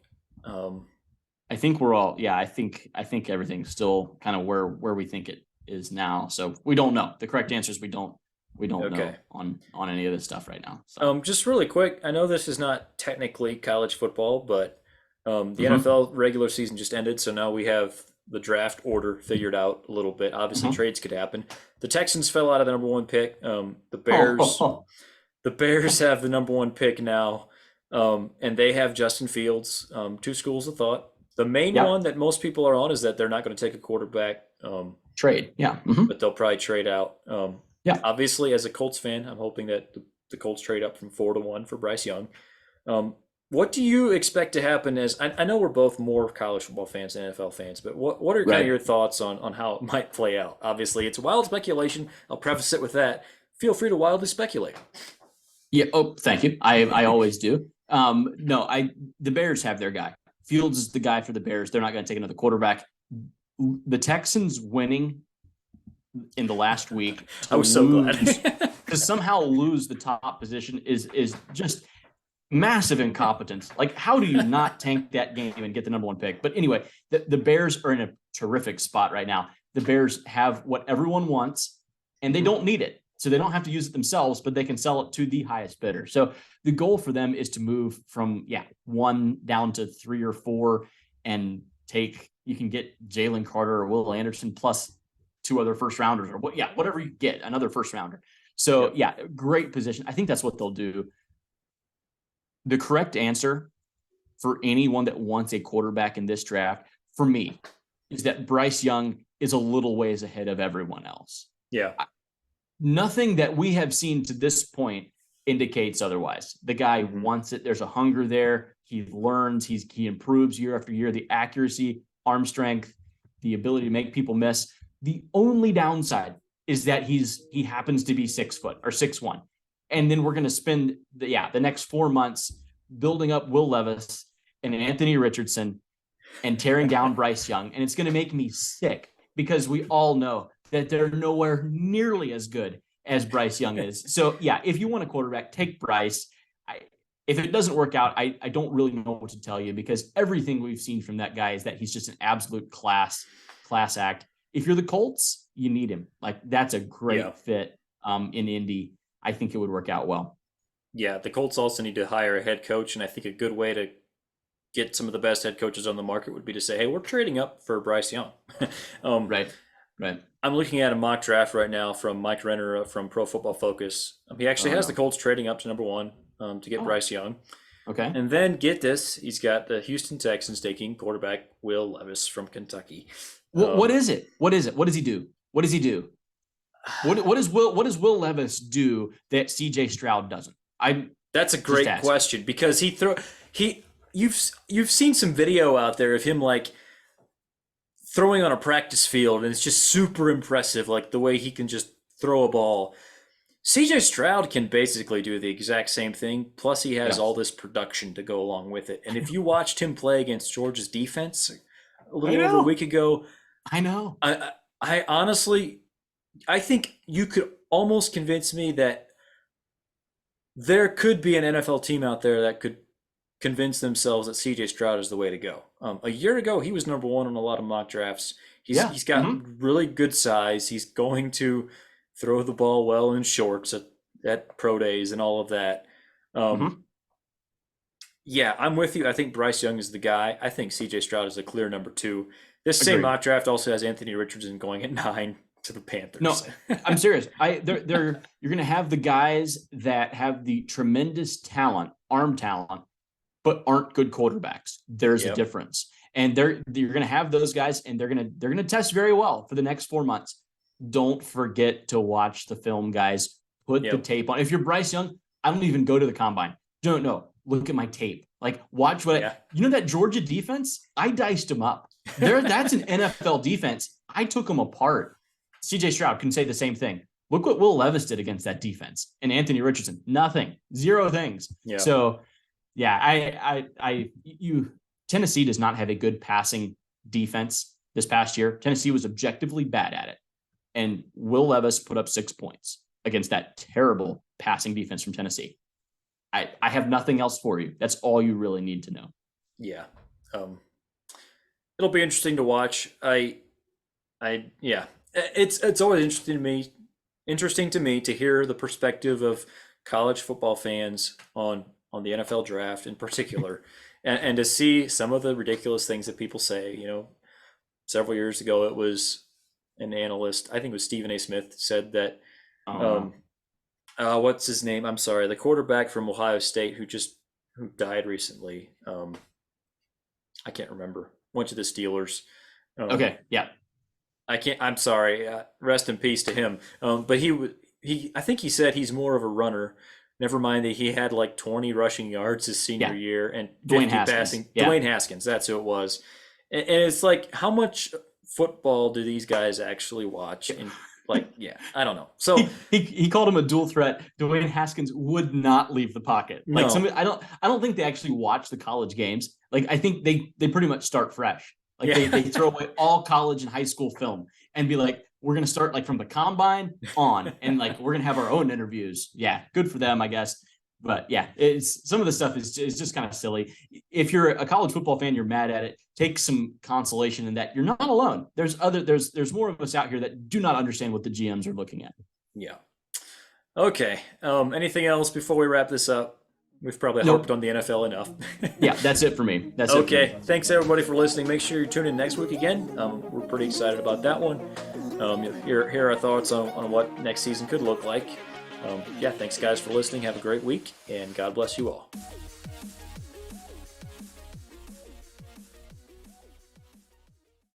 I think we're all, I think everything's still kind of where we think it is now. So we don't know. The correct answer is we don't know on any of this stuff right now. So. Just really quick, I know this is not technically college football, but the NFL regular season just ended, so now we have the draft order figured out a little bit. Obviously, trades could happen. The Texans fell out of the number one pick. The Bears have the number one pick now, and they have Justin Fields. Two schools of thought. The main one that most people are on is that they're not going to take a quarterback. Trade, but they'll probably trade out. Obviously, as a Colts fan, I'm hoping that the Colts trade up from 4-1 for Bryce Young. What do you expect to happen? I know we're both more college football fans than NFL fans, but what are kind of your thoughts on how it might play out? Obviously, it's wild speculation. I'll preface it with that. Feel free to wildly speculate. Yeah. Oh, thank you. I always do. The Bears have their guy. Fields is the guy for the Bears. They're not going to take another quarterback. The Texans winning in the last week. I was so glad. To somehow lose the top position is just massive incompetence. Like, how do you not tank that game and get the number one pick? But anyway, the Bears are in a terrific spot right now. The Bears have what everyone wants, and they don't need it. So they don't have to use it themselves, but they can sell it to the highest bidder. So the goal for them is to move from, 1 down to 3 or 4 and you can get Jalen Carter or Will Anderson plus 2 other first rounders or whatever you get, another first rounder. So great position. I think that's what they'll do. The correct answer for anyone that wants a quarterback in this draft, for me, is that Bryce Young is a little ways ahead of everyone else. Yeah. Nothing that we have seen to this point indicates otherwise. The guy wants it. There's a hunger there. He learns. He improves year after year. The accuracy, arm strength, the ability to make people miss. The only downside is that he happens to be 6 foot or 6'1". And then we're going to spend the next 4 months building up Will Levis and Anthony Richardson and tearing down Bryce Young. And it's going to make me sick because we all know that they're nowhere nearly as good as Bryce Young is. So, yeah, if you want a quarterback, take Bryce. If it doesn't work out, I don't really know what to tell you because everything we've seen from that guy is that he's just an absolute class act. If you're the Colts, you need him. Like, that's a great fit in Indy. I think it would work out well. Yeah, the Colts also need to hire a head coach, and I think a good way to get some of the best head coaches on the market would be to say, hey, we're trading up for Bryce Young. Right. I'm looking at a mock draft right now from Mike Renner from Pro Football Focus. He actually has the Colts trading up to number 1 to get Bryce Young. Okay. And then get this, he's got the Houston Texans taking quarterback Will Levis from Kentucky. What is it? What is it? What does he do? What does he do? What does Will Levis do that CJ Stroud doesn't? That's a great question because you've seen some video out there of him like throwing on a practice field, and it's just super impressive, like the way he can just throw a ball. CJ Stroud can basically do the exact same thing, plus he has all this production to go along with it. And if you watched him play against Georgia's defense a little over a week ago, I know. I honestly, I think you could almost convince me that there could be an NFL team out there that could convince themselves that CJ Stroud is the way to go. A year ago, he was number 1 on a lot of mock drafts. He's got really good size. He's going to throw the ball well in shorts at pro days and all of that. Yeah, I'm with you. I think Bryce Young is the guy. I think CJ Stroud is the clear number 2. This same mock draft also has Anthony Richardson going at 9 to the Panthers. No, I'm serious. You're going to have the guys that have the tremendous talent, arm talent, but aren't good quarterbacks. There's a difference. And you're going to have those guys, and they're going to test very well for the next 4 months. Don't forget to watch the film, guys. Put the tape on. If you're Bryce Young, I don't even go to the combine. Don't know. Look at my tape. Like, watch you know that Georgia defense? I diced them up. That's an NFL defense. I took them apart. CJ Stroud can say the same thing. Look what Will Levis did against that defense. And Anthony Richardson, nothing, 0 things. Yeah. So, yeah, Tennessee does not have a good passing defense this past year. Tennessee was objectively bad at it. And Will Levis put up 6 points against that terrible passing defense from Tennessee. I have nothing else for you. That's all you really need to know. Yeah. It'll be interesting to watch. It's always interesting to me to hear the perspective of college football fans on the NFL draft in particular, and to see some of the ridiculous things that people say. You know, several years ago, it was an analyst, I think it was Stephen A. Smith, said that, what's his name? I'm sorry, the quarterback from Ohio State who died recently. I can't remember. Went to the Steelers. Okay, yeah. I'm sorry. Rest in peace to him. But I think he said he's more of a runner. Never mind that he had like 20 rushing yards his senior year and 50 passing. Dwayne Haskins, that's who it was. And it's like, how much football do these guys actually watch? And I don't know. So he called him a dual threat. Dwayne Haskins would not leave the pocket. Like, I don't think they actually watch the college games. Like, I think they pretty much start fresh. Like, they throw away all college and high school film and be like, we're going to start like from the combine on, and like, we're going to have our own interviews. Yeah. Good for them, I guess. But yeah, some of the stuff is just kind of silly. If you're a college football fan, you're mad at it. Take some consolation in that you're not alone. There's more of us out here that do not understand what the GMs are looking at. Yeah. Okay. Anything else before we wrap this up? We've probably harped on the NFL enough. Yeah, that's it for me. That's okay. It for me. Thanks everybody for listening. Make sure you tune in next week again. We're pretty excited about that one. Hear our thoughts on what next season could look like. Thanks guys for listening. Have a great week, and God bless you all.